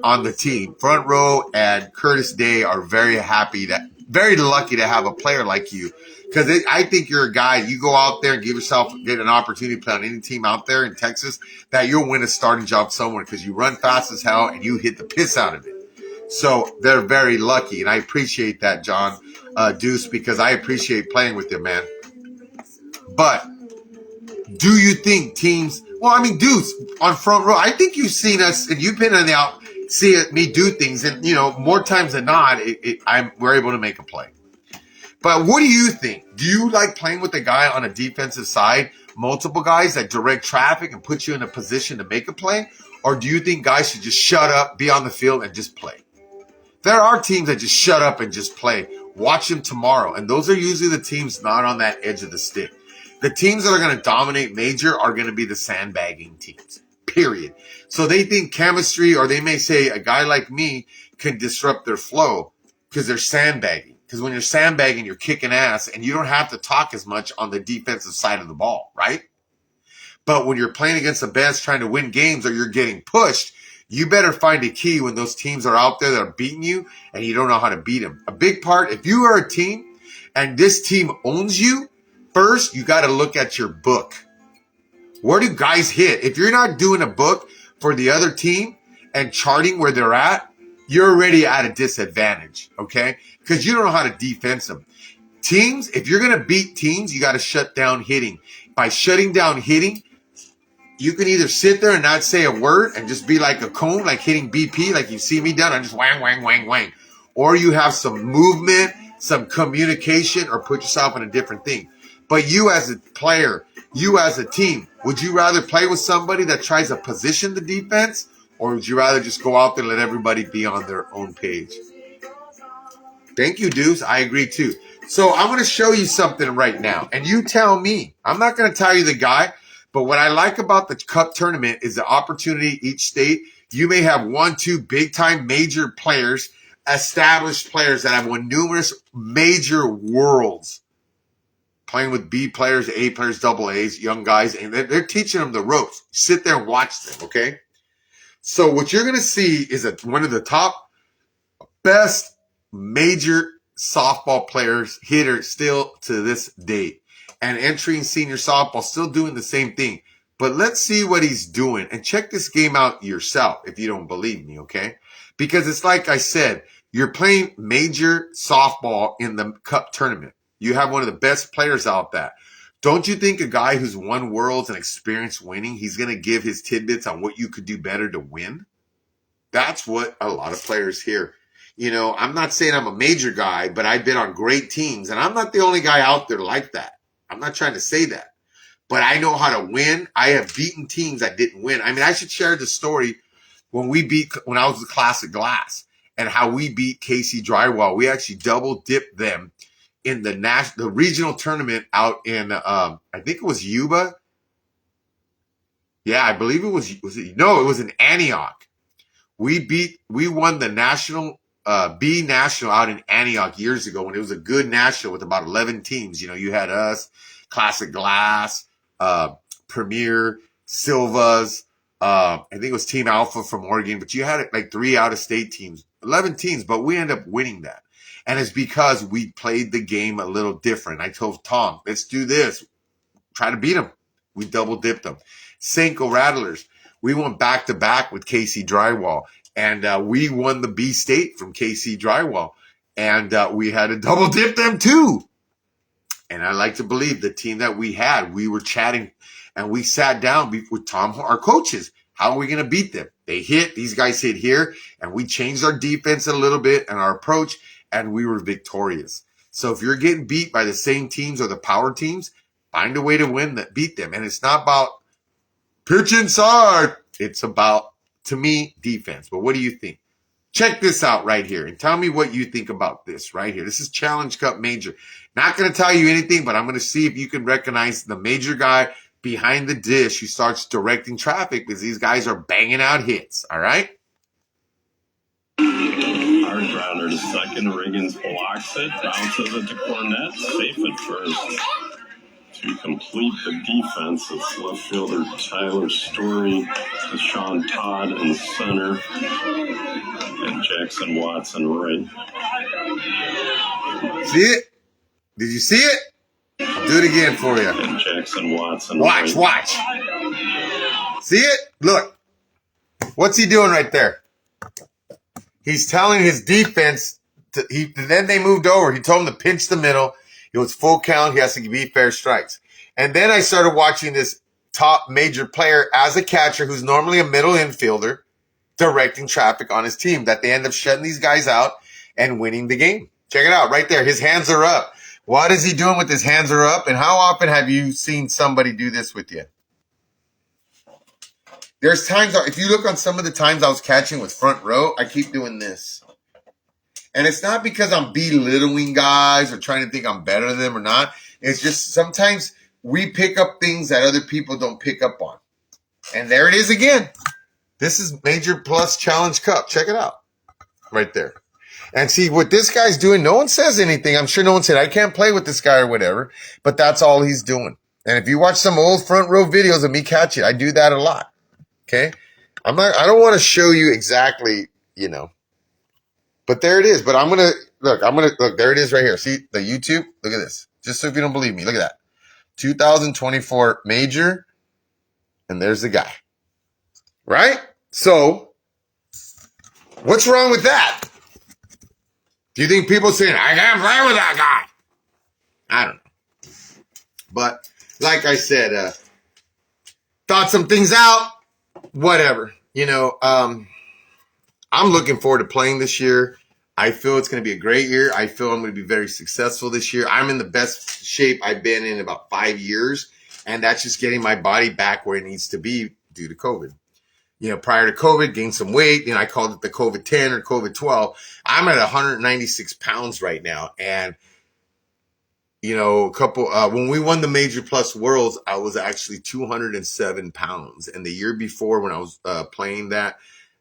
on the team. Front row and Curtis Day are very lucky to have a player like you. Because I think you're a guy, you go out there and get an opportunity to play on any team out there in Texas, that you'll win a starting job somewhere because you run fast as hell and you hit the piss out of it. So they're very lucky, and I appreciate that, John Deuce, because I appreciate playing with you, man. But do you think teams? Well, I mean, Deuce on front row. I think you've seen us, and you've been on the out, see me do things, and more times than not, we're able to make a play. But what do you think? Do you like playing with a guy on a defensive side, multiple guys that direct traffic and put you in a position to make a play, or do you think guys should just shut up, be on the field, and just play? There are teams that just shut up and just play. Watch them tomorrow. And those are usually the teams not on that edge of the stick. The teams that are going to dominate major are going to be the sandbagging teams, period. So they think chemistry, or they may say a guy like me can disrupt their flow because they're sandbagging. Because when you're sandbagging, you're kicking ass, and you don't have to talk as much on the defensive side of the ball, right? But when you're playing against the best, trying to win games, or you're getting pushed, you better find a key when those teams are out there that are beating you and you don't know how to beat them. A big part, if you are a team and this team owns you, first, you got to look at your book. Where do guys hit? If you're not doing a book for the other team and charting where they're at, you're already at a disadvantage, okay? Because you don't know how to defense them. Teams, if you're going to beat teams, you got to shut down hitting. By shutting down hitting, you can either sit there and not say a word and just be like a cone, like hitting BP, like you see me done. I'm just wang, wang, wang, wang. Or you have some movement, some communication, or put yourself in a different thing. But you as a player, you as a team, would you rather play with somebody that tries to position the defense, or would you rather just go out there and let everybody be on their own page? Thank you, Deuce. I agree too. So I'm going to show you something right now, and you tell me. I'm not going to tell you the guy. But what I like about the Cup tournament is the opportunity each state. You may have 1, 2 big-time major players, established players that have won numerous major worlds, playing with B players, A players, double A's, young guys, and they're teaching them the ropes. Sit there and watch them, okay? So what you're going to see is one of the top best major softball players, hitters still to this date. And entering senior softball, still doing the same thing. But let's see what he's doing. And check this game out yourself if you don't believe me, okay? Because it's like I said, you're playing major softball in the Cup tournament. You have one of the best players out there. Don't you think a guy who's won worlds and experienced winning, he's going to give his tidbits on what you could do better to win? That's what a lot of players hear. I'm not saying I'm a major guy, but I've been on great teams. And I'm not the only guy out there like that. I'm not trying to say that, but I know how to win. I have beaten teams that didn't win. I mean, I should share the story when I was with Classic Glass and how we beat KC Drywall. We actually double dipped them in the regional tournament out in, I think it was Yuba. Yeah, I believe it was in Antioch. We won the national, B national out in Antioch years ago when it was a good national with about 11 teams. You had us, Classic Glass, Premier, Silvas, I think it was Team Alpha from Oregon, but you had like 3 out-of-state teams, 11 teams, but we ended up winning that. And it's because we played the game a little different. I told Tom, let's do this. Try to beat them. We double-dipped them. Senko Rattlers, we went back-to-back with KC Drywall. And we won the B state from KC Drywall. And we had to double dip them too. And I like to believe the team that we had, we were chatting and we sat down with Tom, our coaches. How are we going to beat them? They hit, these guys hit here, and we changed our defense a little bit and our approach, and we were victorious. So if you're getting beat by the same teams or the power teams, find a way to beat them. And it's not about pitch inside. It's about, to me, defense. But what do you think? Check this out right here and tell me what you think about this right here. This is Challenge Cup Major. Not going to tell you anything, but I'm going to see if you can recognize the major guy behind the dish who starts directing traffic because these guys are banging out hits. All right? Our grounders to second. Riggins blocks it, bounces it to Cornett, safe at first. To complete the defense, it's left fielder Tyler Story to Sean Todd in center, and Jackson Watson right. See it? Did you see it? I'll do it again for you. And Jackson Watson. Watch, right. watch. See it? Look. What's he doing right there? He's telling his defense. Then they moved over. He told him to pinch the middle. It was full count. He has to be fair strikes. And then I started watching this top major player as a catcher who's normally a middle infielder directing traffic on his team, that they end up shutting these guys out and winning the game. Check it out right there. His hands are up. What is he doing with his hands are up? And how often have you seen somebody do this with you? There's times, if you look on some of the times I was catching with front row, I keep doing this. And it's not because I'm belittling guys or trying to think I'm better than them or not. It's just sometimes we pick up things that other people don't pick up on. And there it is again. This is Major Plus Challenge Cup. Check it out. Right there. And see, what this guy's doing, no one says anything. I'm sure no one said, I can't play with this guy or whatever. But that's all he's doing. And if you watch some old front row videos of me catching, I do that a lot. Okay? I don't want to show you exactly, But there it is. But look, there it is right here. See the YouTube? Look at this. Just so if you don't believe me, look at that. 2024 Major. And there's the guy. Right? So, what's wrong with that? Do you think people saying, I can't play with that guy? I don't know. But, like I said, thought some things out. Whatever. I'm looking forward to playing this year. I feel it's going to be a great year. I feel I'm going to be very successful this year. I'm in the best shape I've been in about 5 years. And that's just getting my body back where it needs to be due to COVID. Prior to COVID, gained some weight. I called it the COVID 10 or COVID 12. I'm at 196 pounds right now. And, when we won the Major Plus Worlds, I was actually 207 pounds. And the year before when I was playing that,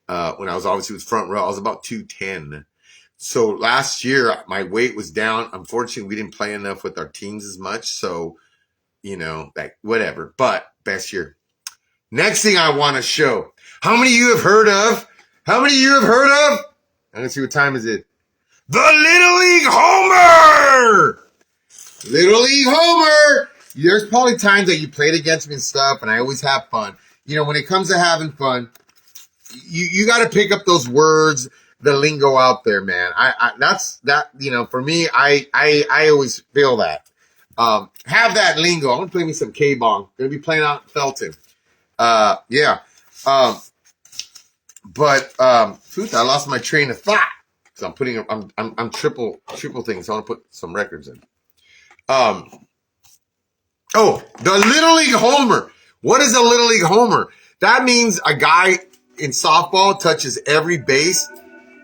when I was obviously with front row, I was about 210. So last year, my weight was down. Unfortunately, we didn't play enough with our teams as much. So, whatever. But best year. Next thing I want to show. How many of you have heard of? I'm going to see what time is it. The Little League Homer! Little League Homer! There's probably times that you played against me and stuff, and I always have fun. When it comes to having fun, you got to pick up those words, the lingo out there, man. For me, I always feel that. Have that lingo. I'm going to play me some K-Bong. Going to be playing out in Felton. Yeah. I lost my train of thought. So I'm triple things. So I want to put some records in. The Little League Homer. What is a Little League Homer? That means a guy in softball touches every base.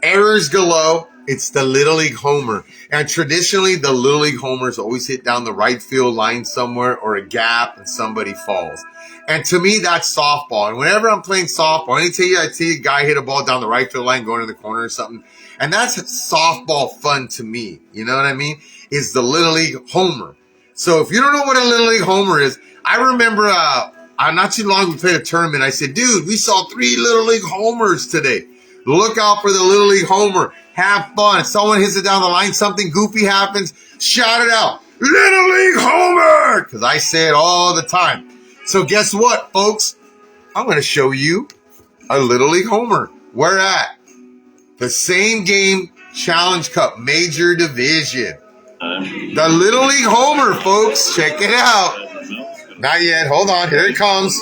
Errors galore. It's the Little League Homer. And traditionally, the Little League Homers always hit down the right field line somewhere or a gap and somebody falls. And to me, that's softball. And whenever I'm playing softball, I see a guy hit a ball down the right field line going to the corner or something. And that's softball fun to me. You know what I mean? Is the Little League Homer. So if you don't know what a Little League Homer is, I remember not too long we played a tournament. I said, dude, we saw 3 Little League Homers today. Look out for the Little League Homer. Have fun. If someone hits it down the line, something goofy happens, shout it out. Little League Homer! Because I say it all the time. So guess what, folks? I'm going to show you a Little League Homer. Where at? The same game, Challenge Cup, Major Division. The Little League Homer, folks. Check it out. Not yet. Hold on. Here it comes.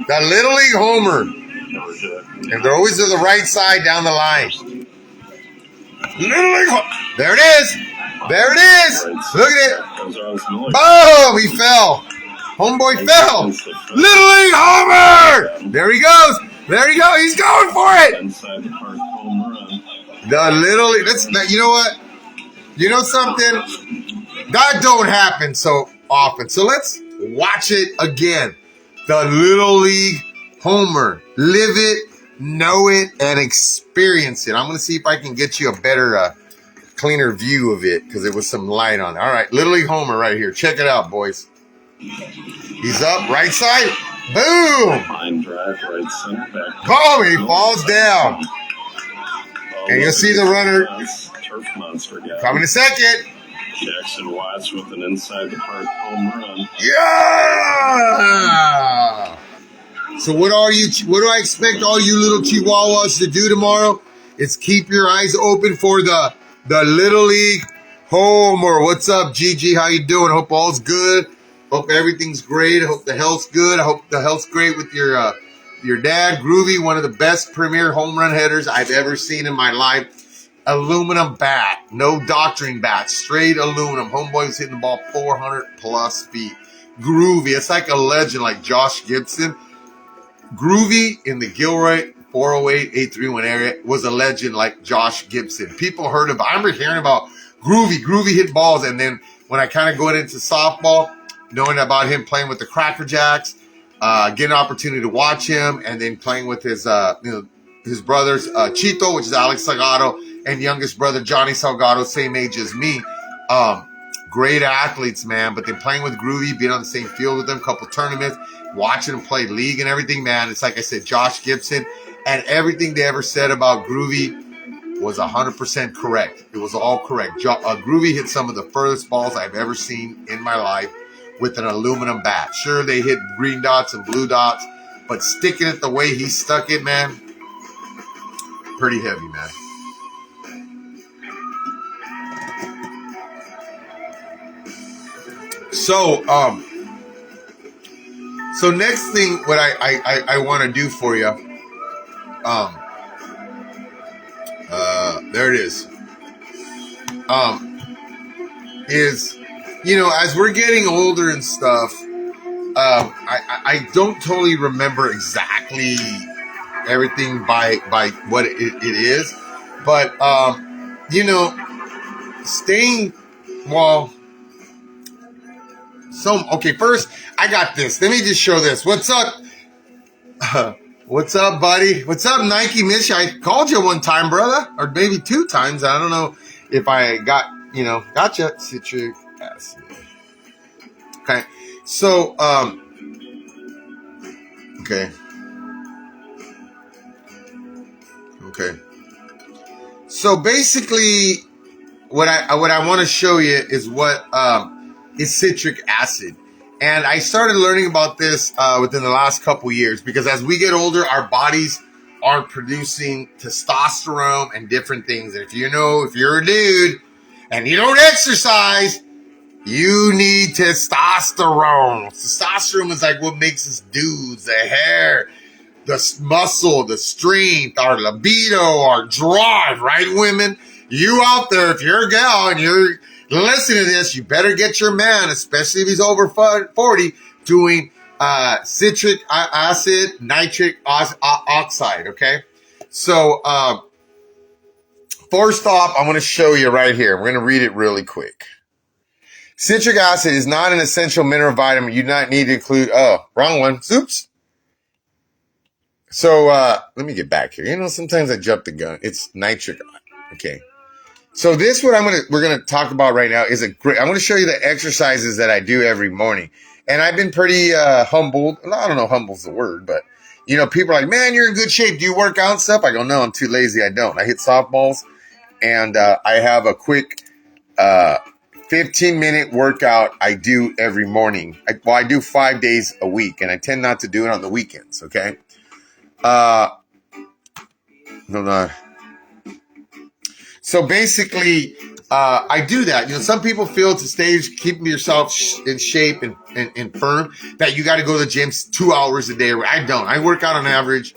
The Little League Homer. And they're always to the right side down the line. Little League Homer. There it is. There it is. Look at it. Boom. He fell. Homeboy fell. Little League Homer. There he goes. There he goes. He's going for it. The Little League. You know what? You know something? That don't happen so often. So let's watch it again. The Little League Homer. Live it, know it, and experience it. I'm going to see if I can get you a better cleaner view of it because there was some light on it. All right, Little League Homer right here. Check it out, boys. He's up, right side. Boom! Line drive, right center, back. Boom! He falls down. And you'll see the runner Turf monster guy. coming in second. Jackson Watts with an inside the park home run. Yeah! So what do I expect all you little chihuahuas to do tomorrow? Is keep your eyes open for the Little League Homer. What's up, Gigi? How you doing? Hope all's good. Hope everything's great. I hope the health's good. I hope the health's great with your dad, Groovy, one of the best premier home run hitters I've ever seen in my life. Aluminum bat, no doctoring bat, straight aluminum. Homeboy was hitting the ball 400 plus feet. Groovy, it's like a legend like Josh Gibson. Groovy in the Gilroy 408-831 area was a legend like Josh Gibson. People heard about, I remember hearing about Groovy. Groovy hit balls, and then when I kind of got into softball, knowing about him playing with the Cracker Jacks, getting an opportunity to watch him, and then playing with his brothers, Chito, which is Alex Salgado, and youngest brother Johnny Salgado, same age as me. Great athletes, man. But then playing with Groovy, being on the same field with them, couple tournaments, watching him play league and everything, man. It's like I said, Josh Gibson, and everything they ever said about Groovy was 100% correct. It was all correct. Groovy hit some of the furthest balls I've ever seen in my life with an aluminum bat. Sure, they hit green dots and blue dots, but sticking it the way he stuck it, man, pretty heavy, man. So next thing, what I want to do for you, there it is, is, as we're getting older and stuff, I don't totally remember exactly everything by what it is, but, staying, well, okay, first, I got this. Let me just show this. What's up? What's up, buddy? What's up, Nike? Miss you. I called you one time, brother, or maybe 2 times. I don't know if I gotcha. Citric acid. Okay. So, okay. So basically, what I want to show you is what is citric acid. And I started learning about this within the last couple years, because as we get older, our bodies are producing testosterone and different things. And if you're a dude and you don't exercise, you need testosterone. Testosterone is like what makes us dudes, the hair, the muscle, the strength, our libido, our drive, right, women? You out there, if you're a gal and you're listening to this, you better get your man, especially if he's over 40, doing citric acid, nitric oxide, okay? So, first off, I'm going to show you right here. We're going to read it really quick. Citric acid is not an essential mineral vitamin. You do not need to include, wrong one. Oops. So, let me get back here. Sometimes I jump the gun. It's nitric. Okay. So this, we're going to talk about right now is I'm going to show you the exercises that I do every morning. And I've been pretty, humbled. I don't know, humble's the word, but people are like, man, you're in good shape. Do you work out and stuff? I go, no, I'm too lazy. I don't. I hit softballs, and, I have a quick, 15-minute workout I do every morning. I do 5 days a week, and I tend not to do it on the weekends. Okay. No. So basically, I do that. Some people feel to keep yourself in shape and firm, that you got to go to the gym 2 hours a day. I don't. I work out on average.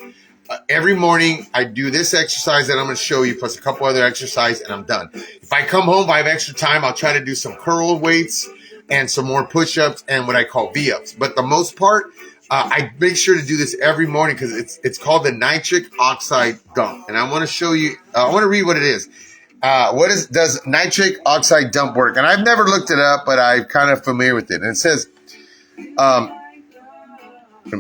Every morning, I do this exercise that I'm going to show you, plus a couple other exercises, and I'm done. If I come home, if I have extra time, I'll try to do some curl weights and some more push-ups and what I call V-ups. But the most part, I make sure to do this every morning because it's called the nitric oxide dump. And I want to show you, I want to read what it is. Does nitric oxide dump work? And I've never looked it up, but I'm kind of familiar with it. And it says, here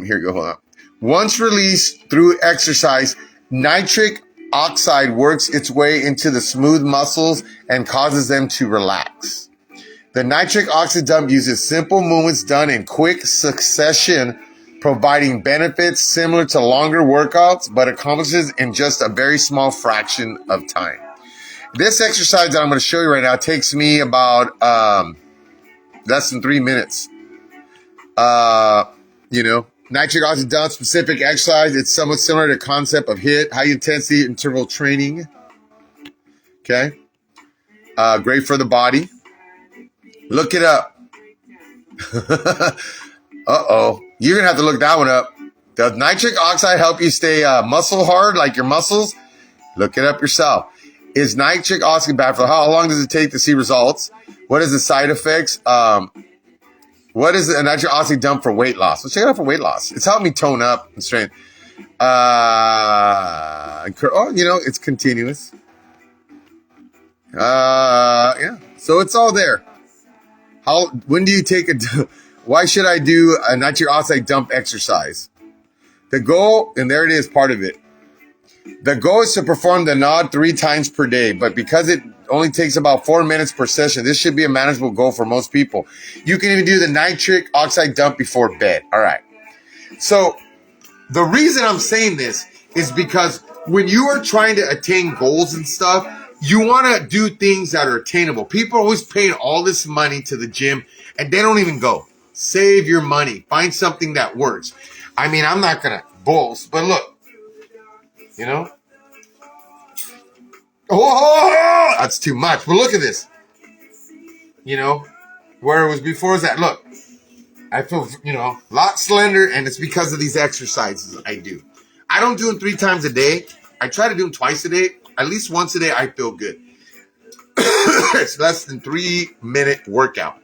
you go, hold on. Once released through exercise, nitric oxide works its way into the smooth muscles and causes them to relax. The nitric oxide dump uses simple movements done in quick succession, providing benefits similar to longer workouts, but accomplishes in just a very small fraction of time. This exercise that I'm going to show you right now takes me about less than 3 minutes. Nitric oxide dump specific exercise. It's somewhat similar to the concept of HIIT, high intensity interval training. Okay. Great for the body. Look it up. Uh-oh. You're going to have to look that one up. Does nitric oxide help you stay muscle hard, like your muscles? Look it up yourself. Is nitric oxide bad for how long does it take to see results? What is the side effects? What is a nitric oxide dump for weight loss? Let's check it out for weight loss. It's helped me tone up and strengthen. It's continuous. Yeah. So it's all there. When do you take why should I do a nitric oxide dump exercise? The goal, and there it is, part of it. The goal is to perform the nod 3 times per day, but because it only takes about 4 minutes per session, this should be a manageable goal for most people. You can even do the nitric oxide dump before bed. All right. So the reason I'm saying this is because when you are trying to attain goals and stuff, you want to do things that are attainable. People are always paying all this money to the gym and they don't even go. Save your money. Find something that works. I mean, I'm not going to boast, but look. Oh, that's too much. But look at this. Where it was before is that. Look, I feel, a lot slender, and it's because of these exercises I do. I don't do them 3 times a day. I try to do them twice a day. At least once a day, I feel good. It's less than 3-minute workout.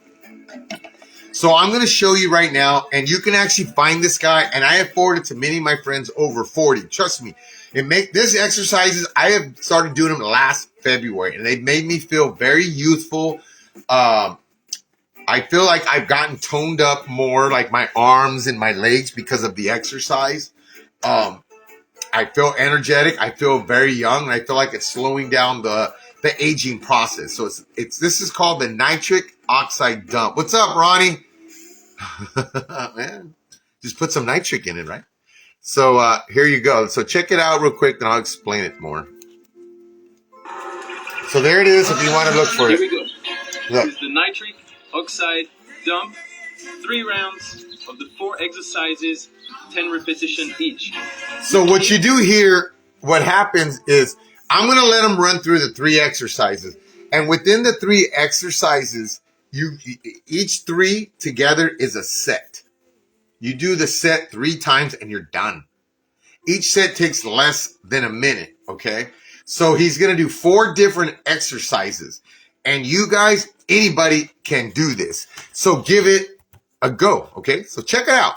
So I'm going to show you right now, and you can actually find this guy, and I have forwarded to many of my friends over 40. Trust me, this exercises, I have started doing them last February, and they've made me feel very youthful. I feel like I've gotten toned up more, like my arms and my legs because of the exercise. I feel energetic. I feel very young, and I feel like it's slowing down the aging process. So this is called the nitric oxide dump. What's up, Ronnie? Man, just put some nitric in it, right? So here you go. So check it out real quick, then I'll explain it more. So there it is if you want to look for it. Here we go. Look. This is the nitric oxide dump. 3 rounds of the 4 exercises, 10 repetitions each. So what you do here, what happens is I'm going to let them run through the 3 exercises. And within the 3 exercises, each 3 together is a set. You do the set 3 times and you're done. Each set takes less than a minute, okay? So he's going to do 4 different exercises. And you guys, anybody can do this. So give it a go, okay? So check it out.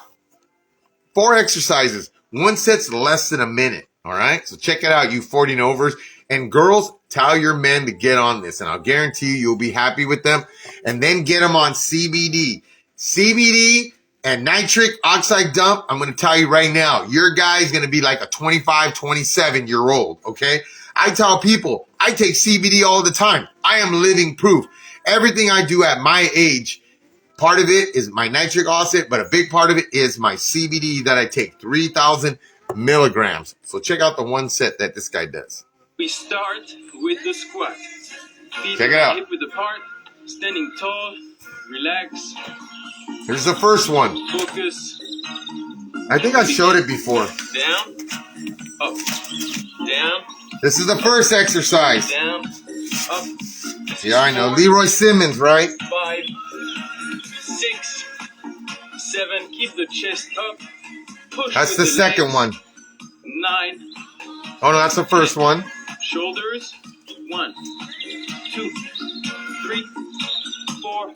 4 exercises. 1 set's less than a minute, all right? So check it out, you 40 and overs. And girls, tell your men to get on this, and I'll guarantee you'll be happy with them. And then get them on CBD. CBD and nitric oxide dump, I'm going to tell you right now, your guy's going to be like a 25, 27-year-old, okay? I tell people, I take CBD all the time. I am living proof. Everything I do at my age, part of it is my nitric oxide, but a big part of it is my CBD that I take, 3,000 milligrams. So check out the 1 set that this guy does. We start with the squat. Feet check it out. Hip width apart, standing tall, relax. Here's the first one. Focus. I think I showed it before. Down, up, down. This is the first exercise. Down, up. Yeah, I know. Leroy Simmons, right? 5, 6, 7. Keep the chest up. Push. That's the second legs. one. 9. Oh, no, that's the first one. Shoulders. 1, 2, 3, 4,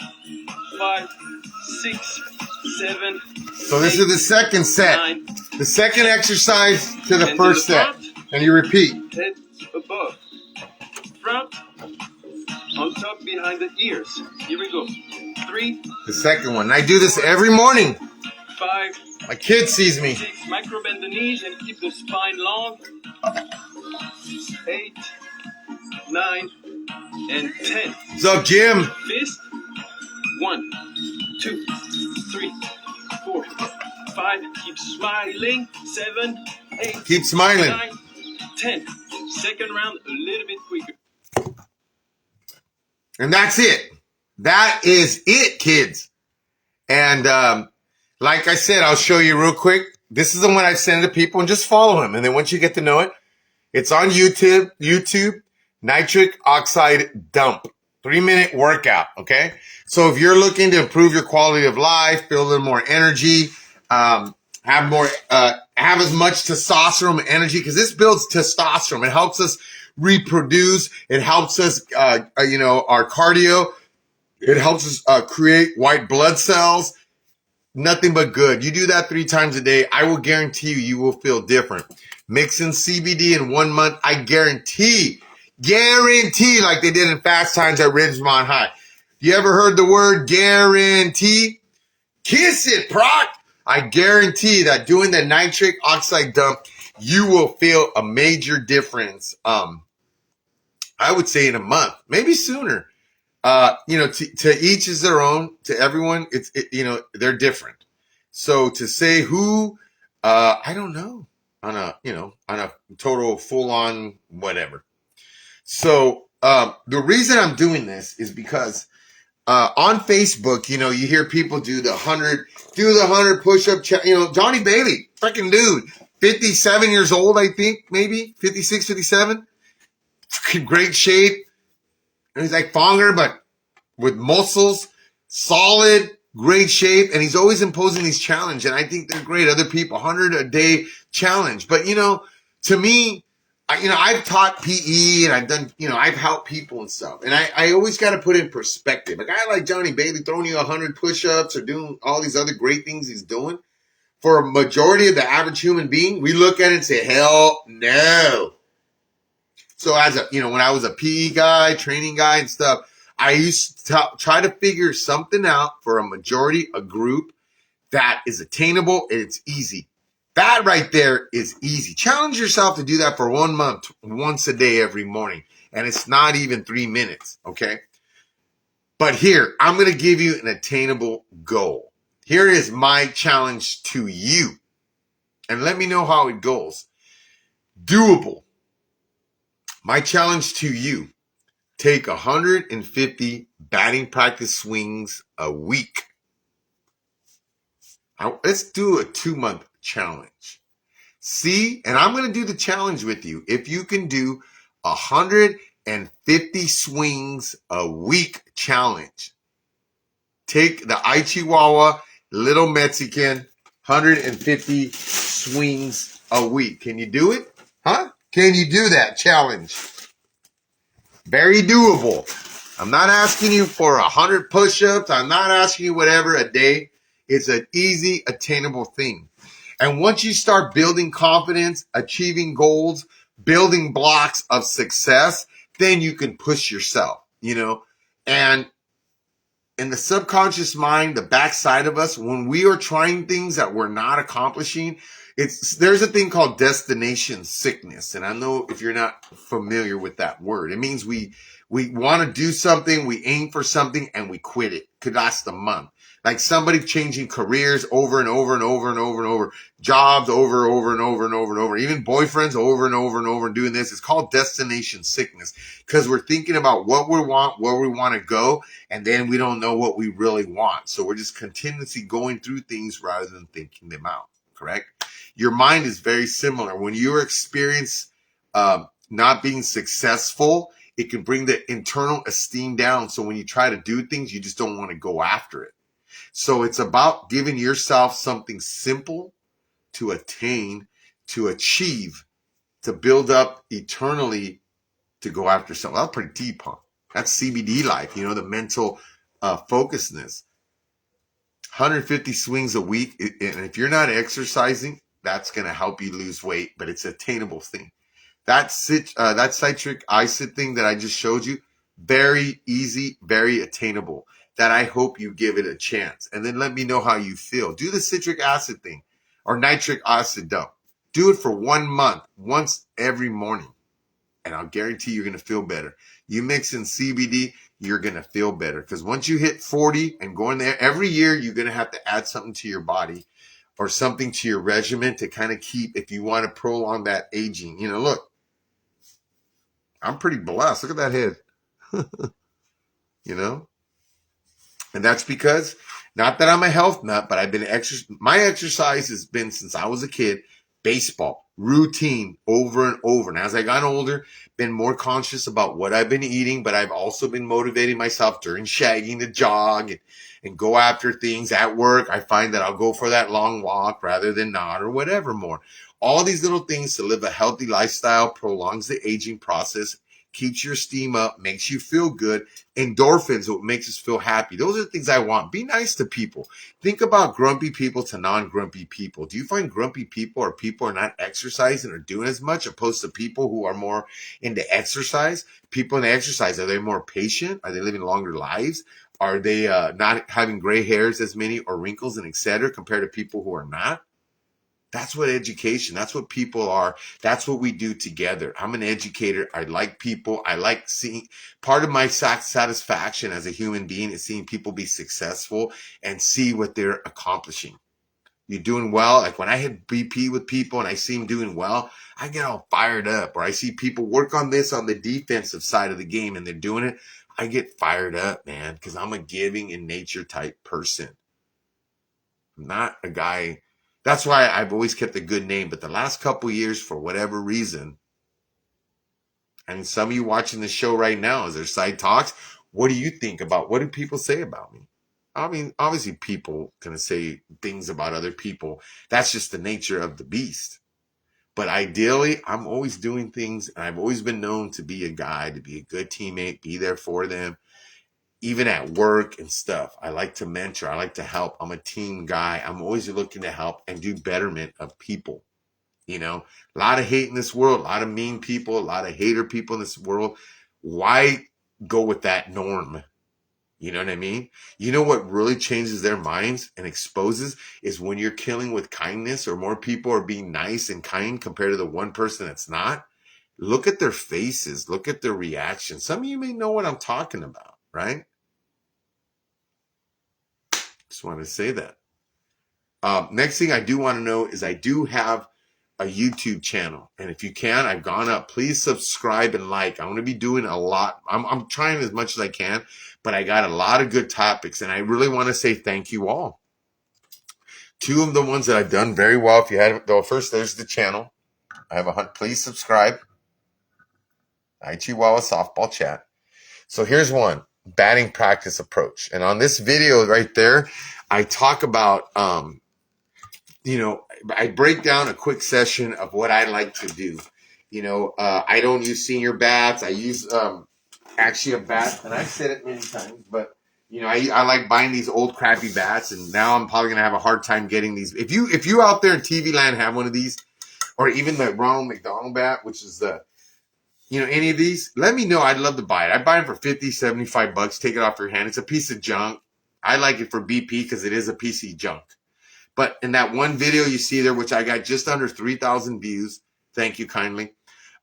5, 6, 7. So this is the second set. 9. The second exercise to the And first to the set. front. And you repeat. Head above. Front. On top behind the ears. Here we go. 3. The second one. And I do this every morning. 5. My kid sees me. 6. Micro bend the knees and keep the spine long. 8, 9, and 10. What's up, Jim? Fist. 1, 2, 3, 4, 5. Keep smiling. 7, 8. Keep smiling. 9, 10. Second round, a little bit quicker. And that's it. That is it, kids. And like I said, I'll show you real quick. This is the one I send to people, and just follow him. And then once you get to know it, it's on YouTube, nitric oxide dump, 3-minute workout. Okay. So if you're looking to improve your quality of life, feel a little more energy, have as much testosterone and energy, because this builds testosterone. It helps us reproduce. It helps us, our cardio. It helps us create white blood cells. Nothing but good. You do that 3 times a day, I will guarantee you will feel different. Mixing CBD in 1 month, I guarantee, like they did in Fast Times at Ridgemont High. You ever heard the word guarantee? Kiss it, Proc. I guarantee that doing the nitric oxide dump, you will feel a major difference. I would say in a month, maybe sooner. To each is their own. To everyone, they're different. So to say who, I don't know, on a total full on whatever. So the reason I'm doing this is because on Facebook, you hear people do the 100 push-up, Johnny Bailey, freaking dude, 57 years old, I think, maybe 56, 57, great shape. And he's like Fonger, but with muscles, solid, great shape. And he's always imposing these challenges. And I think they're great. Other people, 100 a day challenge. But, to me, I've taught PE and I've done, I've helped people and stuff. And I always got to put in perspective. A guy like Johnny Bailey throwing you 100 push-ups or doing all these other great things he's doing, for a majority of the average human being, we look at it and say, hell no. So when I was a PE guy, training guy and stuff, I used to try to figure something out for a group that is attainable and it's easy. That right there is easy. Challenge yourself to do that for 1 month, once a day, every morning. And it's not even 3 minutes, okay? But here, I'm going to give you an attainable goal. Here is my challenge to you. And let me know how it goes. Doable. My challenge to you, take 150 batting practice swings a week. Let's do a 2-month challenge. See, and I'm going to do the challenge with you. If you can do 150 swings a week challenge, take the Chihuahua Little Mexican 150 swings a week. Can you do it? Huh? Can you do that challenge? Very doable. I'm not asking you for 100 push-ups. I'm not asking you whatever a day. It's an easy, attainable thing. And once you start building confidence, achieving goals, building blocks of success, then you can push yourself, And in the subconscious mind, the backside of us, when we are trying things that we're not accomplishing, there's a thing called destination sickness. And I know if you're not familiar with that word, it means we want to do something, we aim for something, and we quit it. Could last a month. Like somebody changing careers over and over and over and over and over, jobs over and over and over and over, even boyfriends over and over and over and doing this. It's called destination sickness because we're thinking about what we want, where we want to go, and then we don't know what we really want. So we're just continuously going through things rather than thinking them out, correct? Your mind is very similar. When you experience not being successful, it can bring the internal esteem down. So when you try to do things, you just don't want to go after it. So it's about giving yourself something simple to attain, to achieve, to build up eternally, to go after something. That's pretty deep, huh? That's CBD life, the mental focusedness. 150 swings a week. And if you're not exercising, that's going to help you lose weight, but it's an attainable thing. That citric acid thing that I just showed you, very easy, very attainable. That I hope you give it a chance. And then let me know how you feel. Do the citric acid thing or nitric acid dump. Do it for 1 month, once every morning. and I'll guarantee you're going to feel better. You mix in CBD, you're going to feel better. Because once you hit 40 and going there, every year you're going to have to add something to your body or something to your regimen to kind of keep, if you want to prolong that aging. You know, look, I'm pretty blessed. Look at that head. You know? And that's because, not that I'm a health nut, but I've been my exercise has been since I was a kid, baseball, routine, over and over. And as I got older, been more conscious about what I've been eating, but I've also been motivating myself during shagging to jog and go after things at work. I find that I'll go for that long walk rather than not, or whatever more. All these little things to live a healthy lifestyle prolongs the aging process, keeps your steam up, makes you feel good. Endorphins, what makes us feel happy. Those are the things I want. Be nice to people. Think about grumpy people to non-grumpy people. Do you find grumpy people or people are not exercising or doing as much, opposed to people who are more into exercise? People in exercise, are they more patient? Are they living longer lives? Are they not having gray hairs as many or wrinkles and etc. compared to people who are not? That's what education, that's what people are. That's what we do together. I'm an educator. I like people. I like seeing, part of my satisfaction as a human being is seeing people be successful and see what they're accomplishing. You're doing well. Like when I hit BP with people and I see them doing well, I get all fired up. Or I see people work on this on the defensive side of the game and they're doing it. I get fired up, man, because I'm a giving in nature type person. I'm not a guy. That's why I've always kept a good name. But the last couple of years, for whatever reason, I mean, some of you watching the show right now, as their side talks, what do you think about, what do people say about me? I mean, obviously people can say things about other people. That's just the nature of the beast. But ideally, I'm always doing things, and I've always been known to be a guy, to be a good teammate, be there for them. Even at work and stuff, I like to mentor. I like to help. I'm a team guy. I'm always looking to help and do betterment of people. You know, a lot of hate in this world, a lot of mean people, a lot of hater people in this world. Why go with that norm? You know what I mean? You know what really changes their minds and exposes is when you're killing with kindness, or more people are being nice and kind compared to the one person that's not. Look at their faces. Look at their reactions. Some of you may know what I'm talking about, right? Just wanted to say that. Next thing I do want to know is I do have a YouTube channel. And if you can, I've gone up. Please subscribe and like. I'm going to be doing a lot. I'm trying as much as I can, but I got a lot of good topics. And I really want to say thank you all. Two of the ones that I've done very well. If you haven't, though, first, there's the channel. I have please subscribe. Chihuahua Softball Chat. So here's one. Batting practice approach. And on this video right there, I talk about, I break down a quick session of what I like to do. I don't use senior bats. I use actually a bat, and I've said it many times, but I like buying these old crappy bats, and now I'm probably gonna have a hard time getting these. If you out there in TV land have one of these, or even the Ronald McDonald bat, which is any of these, let me know. I'd love to buy it. I buy them for $50, $75. Take it off your hand. It's a piece of junk. I like it for BP because it is a piece of junk. But in that one video you see there, which I got just under 3,000 views, thank you kindly.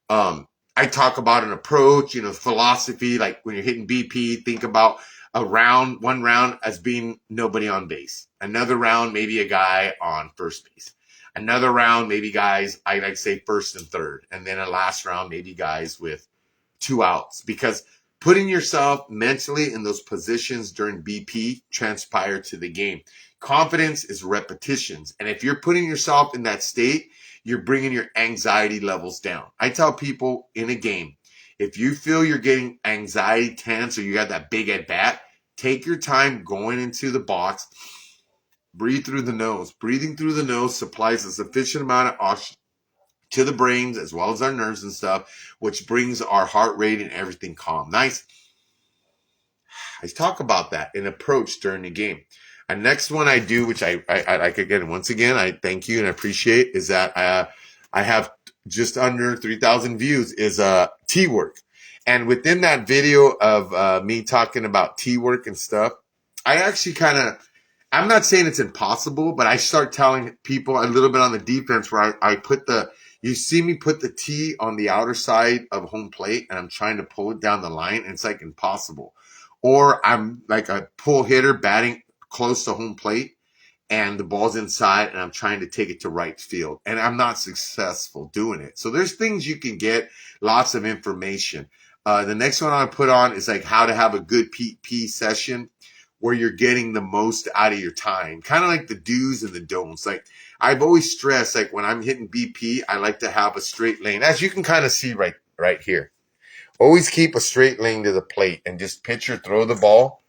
I talk about an approach, philosophy, like when you're hitting BP, think about one round as being nobody on base. Another round, maybe a guy on first base. Another round, maybe guys, I like to say first and third. And then a last round, maybe guys with 2 outs. Because putting yourself mentally in those positions during BP transpire to the game. Confidence is repetitions. And if you're putting yourself in that state, you're bringing your anxiety levels down. I tell people in a game, if you feel you're getting anxiety tense or you got that big at bat, take your time going into the box. Breathe through the nose. Breathing through the nose supplies a sufficient amount of oxygen to the brains as well as our nerves and stuff, which brings our heart rate and everything calm. Nice. I talk about that in approach during the game. And next one I do, which I like again, once again, I thank you and I appreciate, is that I have just under 3,000 views, is tea work. And within that video of me talking about tea work and stuff, I actually I'm not saying it's impossible, but I start telling people a little bit on the defense where I put the You see me put the tee on the outer side of home plate and I'm trying to pull it down the line, and it's like impossible. Or I'm like a pull hitter batting close to home plate and the ball's inside and I'm trying to take it to right field and I'm not successful doing it. So there's things you can get, lots of information. The next one I put on is like how to have a good PP session where you're getting the most out of your time. Kind of like the do's and the don'ts. Like I've always stressed, like when I'm hitting BP, I like to have a straight lane. As you can kind of see right here. Always keep a straight lane to the plate and just pitch or throw the ball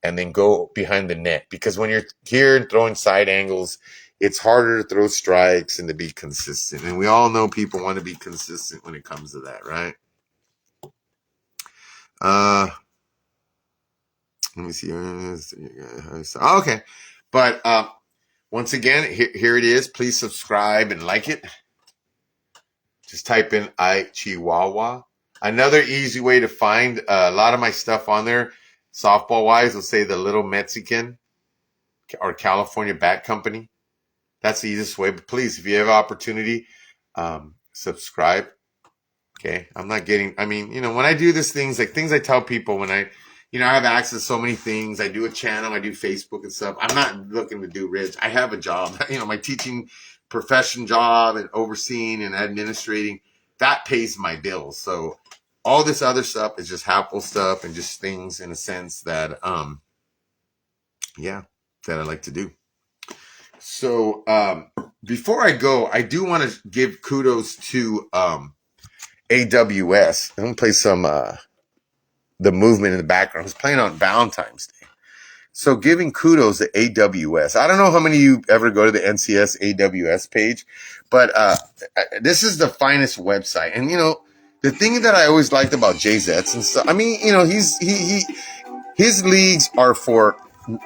and then go behind the net. Because when you're here and throwing side angles, it's harder to throw strikes and to be consistent. And we all know people want to be consistent when it comes to that, right? Let me see. Okay. But once again, here it is. Please subscribe and like it. Just type in Chihuahua. Another easy way to find a lot of my stuff on there, softball-wise, will say the Little Mexican or California Bat Company. That's the easiest way. But please, if you have opportunity, subscribe. Okay. I'm not getting, when I do these things, like things I tell people when I have access to so many things. I do a channel, I do Facebook and stuff. I'm not looking to do rich. I have a job, my teaching profession job and overseeing and administrating, that pays my bills. So all this other stuff is just helpful stuff and just things in a sense that, that I like to do. So, before I go, I do want to give kudos to, AWS. I'm going to play some, the movement in the background. I was playing on Valentine's Day. So giving kudos to AWS. I don't know how many of you ever go to the NCS AWS page, but this is the finest website. And, the thing that I always liked about JZets and stuff, his leagues are for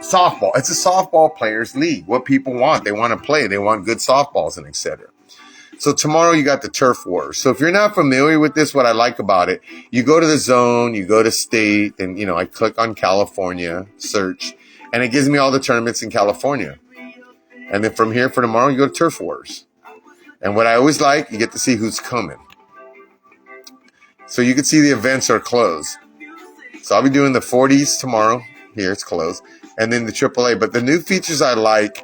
softball. It's a softball players league. What people want. They want to play. They want good softballs and etc. So tomorrow you got the Turf Wars. So if you're not familiar with this, what I like about it, you go to the zone, you go to state, and, I click on California, search, and it gives me all the tournaments in California. And then from here for tomorrow, you go to Turf Wars. And what I always like, you get to see who's coming. So you can see the events are closed. So I'll be doing the 40s tomorrow. Here, it's closed. And then the AAA. But the new features I like,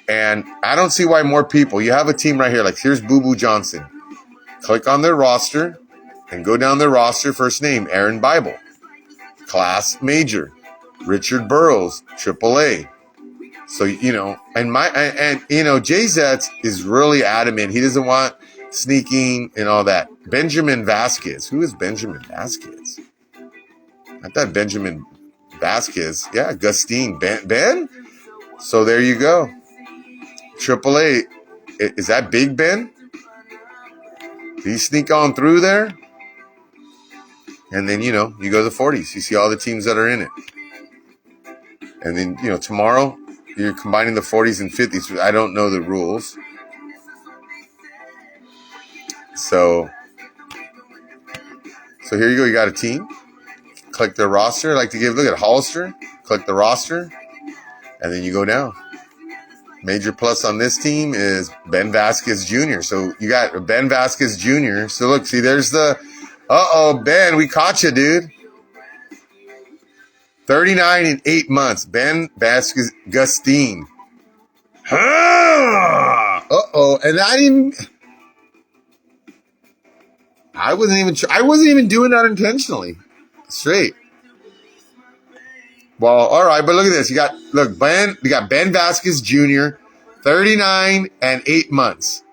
and I don't see why more people. You have a team right here. Like here's Boo Boo Johnson. Click on their roster and go down their roster. First name, Aaron Bible. Class Major. Richard Burrows, AAA. So, JZets is really adamant. He doesn't want sneaking and all that. Benjamin Vasquez. Who is Benjamin Vasquez? I thought Benjamin Vasquez. Yeah, Gustine. Ben? So there you go. AAA. Is that Big Ben? Did he sneak on through there? And then, you go to the 40s. You see all the teams that are in it. And then, tomorrow, you're combining the 40s and 50s. I don't know the rules. So here you go. You got a team. Click the roster. I like to look at Hollister. Click the roster. And then you go down. Major plus on this team is Ben Vasquez Jr. So you got Ben Vasquez Jr. So look, see, there's the, Ben, we caught you, dude. 39 in 8 months. Ben Vasquez Gustine. And I wasn't even doing that intentionally. Straight. Well, all right, but look at this. You got Ben Vasquez Jr., 39 and 8 months.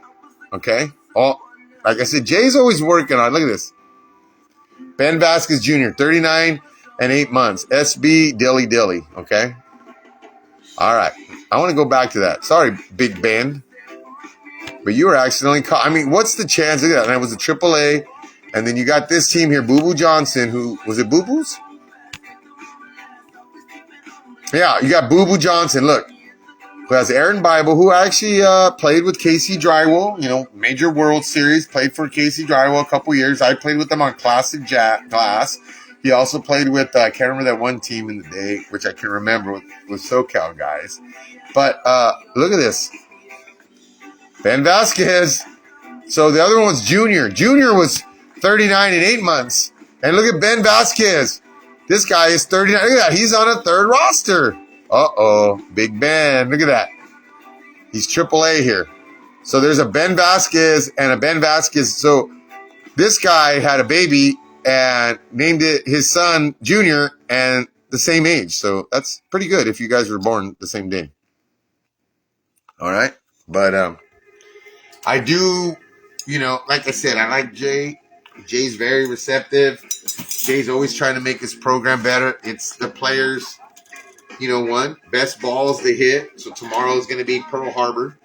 Okay? Like I said, Jay's always working on it. Look at this. Ben Vasquez Jr., 39 and 8 months. SB Dilly Dilly. Okay? All right. I want to go back to that. Sorry, Big Ben. But you were accidentally caught. What's the chance? Look at that. And it was a AAA. And then you got this team here, Boo Boo Johnson, who was it Boo Boo's? Yeah, you got Boo Boo Johnson, look, who has Aaron Bible, who actually played with Casey Drywall, major World Series, played for Casey Drywall a couple years. I played with him on Classic Glass. He also played with, I can't remember that one team in the day, which I can remember with SoCal guys. But look at this. Ben Vasquez, So the other one was Junior. Junior was 39 in 8 months. And look at Ben Vasquez. This guy is 39. Look at that. He's on a third roster. Uh-oh. Big Ben. Look at that. He's AAA here. So there's a Ben Vasquez and a Ben Vasquez. So this guy had a baby and named it his son Junior and the same age. So that's pretty good if you guys were born the same day. All right. But I do, like I said, I like Jay. Jay's very receptive. Jay's always trying to make his program better. It's the players, one, best balls to hit. So tomorrow is going to be Pearl Harbor.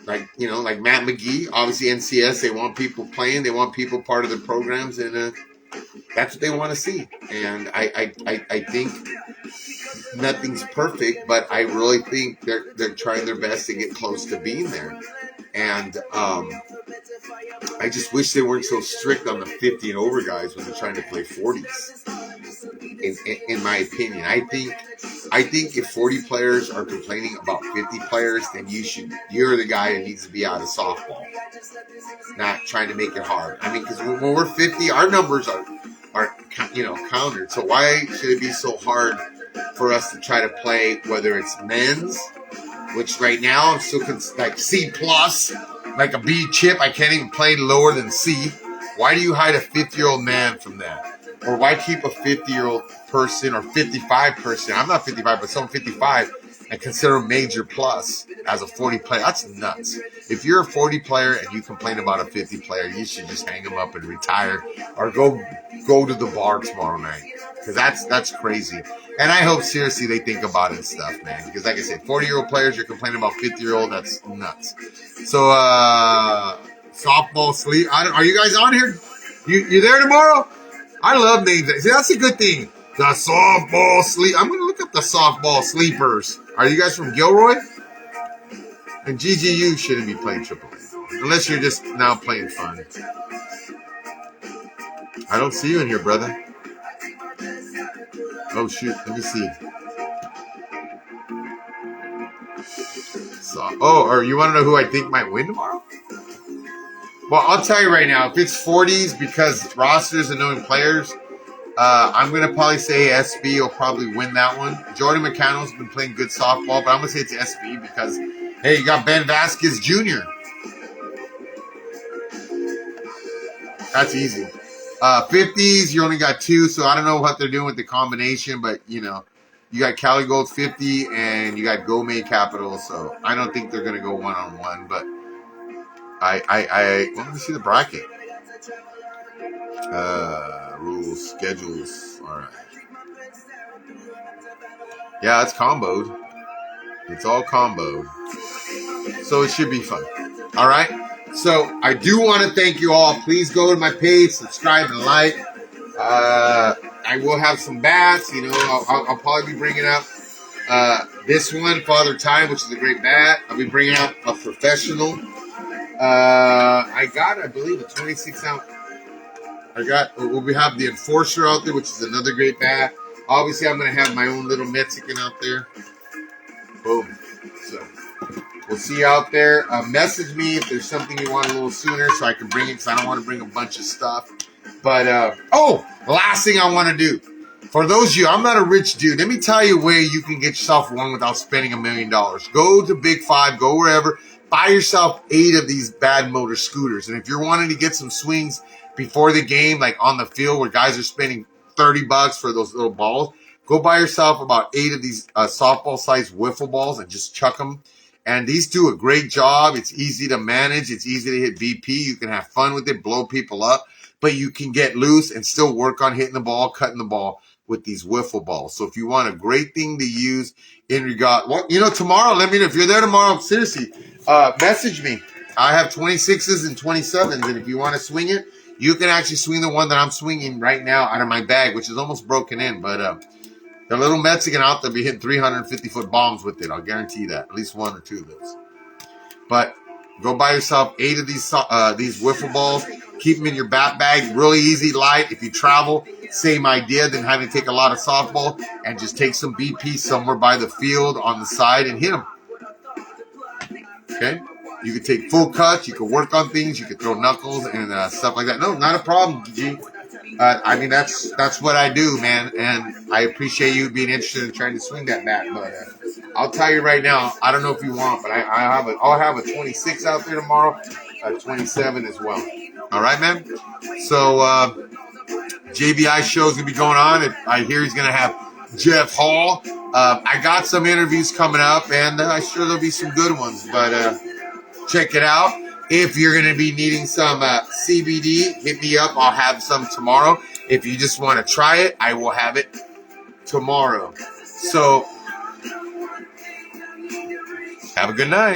Like Matt McGee, obviously NCS, they want people playing. They want people part of the programs, and that's what they want to see. And I think nothing's perfect, but I really think they're trying their best to get close to being there. And I just wish they weren't so strict on the 50 and over guys when they're trying to play 40s. In my opinion, I think if 40 players are complaining about 50 players, then you're the guy that needs to be out of softball, not trying to make it hard. I mean, because when we're 50, our numbers are countered. So why should it be so hard for us to try to play, whether it's men's, which right now I'm still like C plus, like a B chip. I can't even play lower than C. Why do you hide a 50-year-old man from that? Or why keep a 50-year-old person or 55 person? I'm not 55, but someone 55 and consider a major plus as a 40 player. That's nuts. If you're a 40 player and you complain about a 50 player, you should just hang them up and retire or go to the bar tomorrow night. Because that's crazy. And I hope seriously they think about it and stuff, man. Because like I said, 40-year-old players, you're complaining about 50-year-old, that's nuts. So, softball sleep. Are you guys on here? You there tomorrow? I love names. See, that's a good thing. The softball sleep. I'm going to look up the softball sleepers. Are you guys from Gilroy? And GGU shouldn't be playing AAA. Unless you're just now playing fun. I don't see you in here, brother. Oh, shoot. Let me see. Or you want to know who I think might win tomorrow? Well, I'll tell you right now. If it's 40s because rosters and knowing players, I'm going to probably say SB will probably win that one. Jordan McCannell's been playing good softball, but I'm going to say it's SB because, hey, you got Ben Vasquez Jr. That's easy. 50s, you only got 2, so I don't know what they're doing with the combination, but, you got Cali Gold 50 and you got Gomez Capital, so I don't think they're going to go one-on-one, but let me see the bracket. Rules, schedules. All right. Yeah, it's comboed. It's all comboed. So it should be fun. All right. So I do want to thank you all. Please go to my page, subscribe, and like. I will have some bats. I'll probably be bringing up this one, Father Time, which is a great bat. I'll be bringing out a professional. I believe, a 26 ounce. We have the Enforcer out there, which is another great bat. Obviously, I'm going to have my own little Mexican out there. Boom. So, we'll see you out there. Message me if there's something you want a little sooner so I can bring it, because I don't want to bring a bunch of stuff. But, the last thing I want to do. For those of you, I'm not a rich dude. Let me tell you a way you can get yourself one without spending $1 million. Go to Big Five, go wherever. Buy yourself 8 of these bad motor scooters. And if you're wanting to get some swings before the game, like on the field where guys are spending $30 for those little balls, go buy yourself about 8 of these softball-sized wiffle balls and just chuck them. And these do a great job. It's easy to manage. It's easy to hit BP. You can have fun with it, blow people up. But you can get loose and still work on hitting the ball, cutting the ball with these wiffle balls. So if you want a great thing to use in regard, tomorrow, let me know. If you're there tomorrow, seriously, message me. I have 26s and 27s, and if you want to swing it, you can actually swing the one that I'm swinging right now out of my bag, which is almost broken in. But the little Mexican out there be hitting 350-foot bombs with it. I'll guarantee that. At least 1 or 2 of those. But go buy yourself 8 of these wiffle balls. Keep them in your bat bag. Really easy, light. If you travel, same idea than having to take a lot of softball. And just take some BP somewhere by the field on the side and hit them. Okay? You can take full cuts. You can work on things. You can throw knuckles and stuff like that. No, not a problem, G. I mean, that's what I do, man. And I appreciate you being interested in trying to swing that bat. But I'll tell you right now, I don't know if you want, but I'll have a 26 out there tomorrow, a 27 as well. All right, man? So JBI show's going to be going on. I hear he's going to have Jeff Hall. I got some interviews coming up, and I'm sure there'll be some good ones. But check it out. If you're going to be needing some CBD, hit me up. I'll have some tomorrow. If you just want to try it, I will have it tomorrow. So have a good night.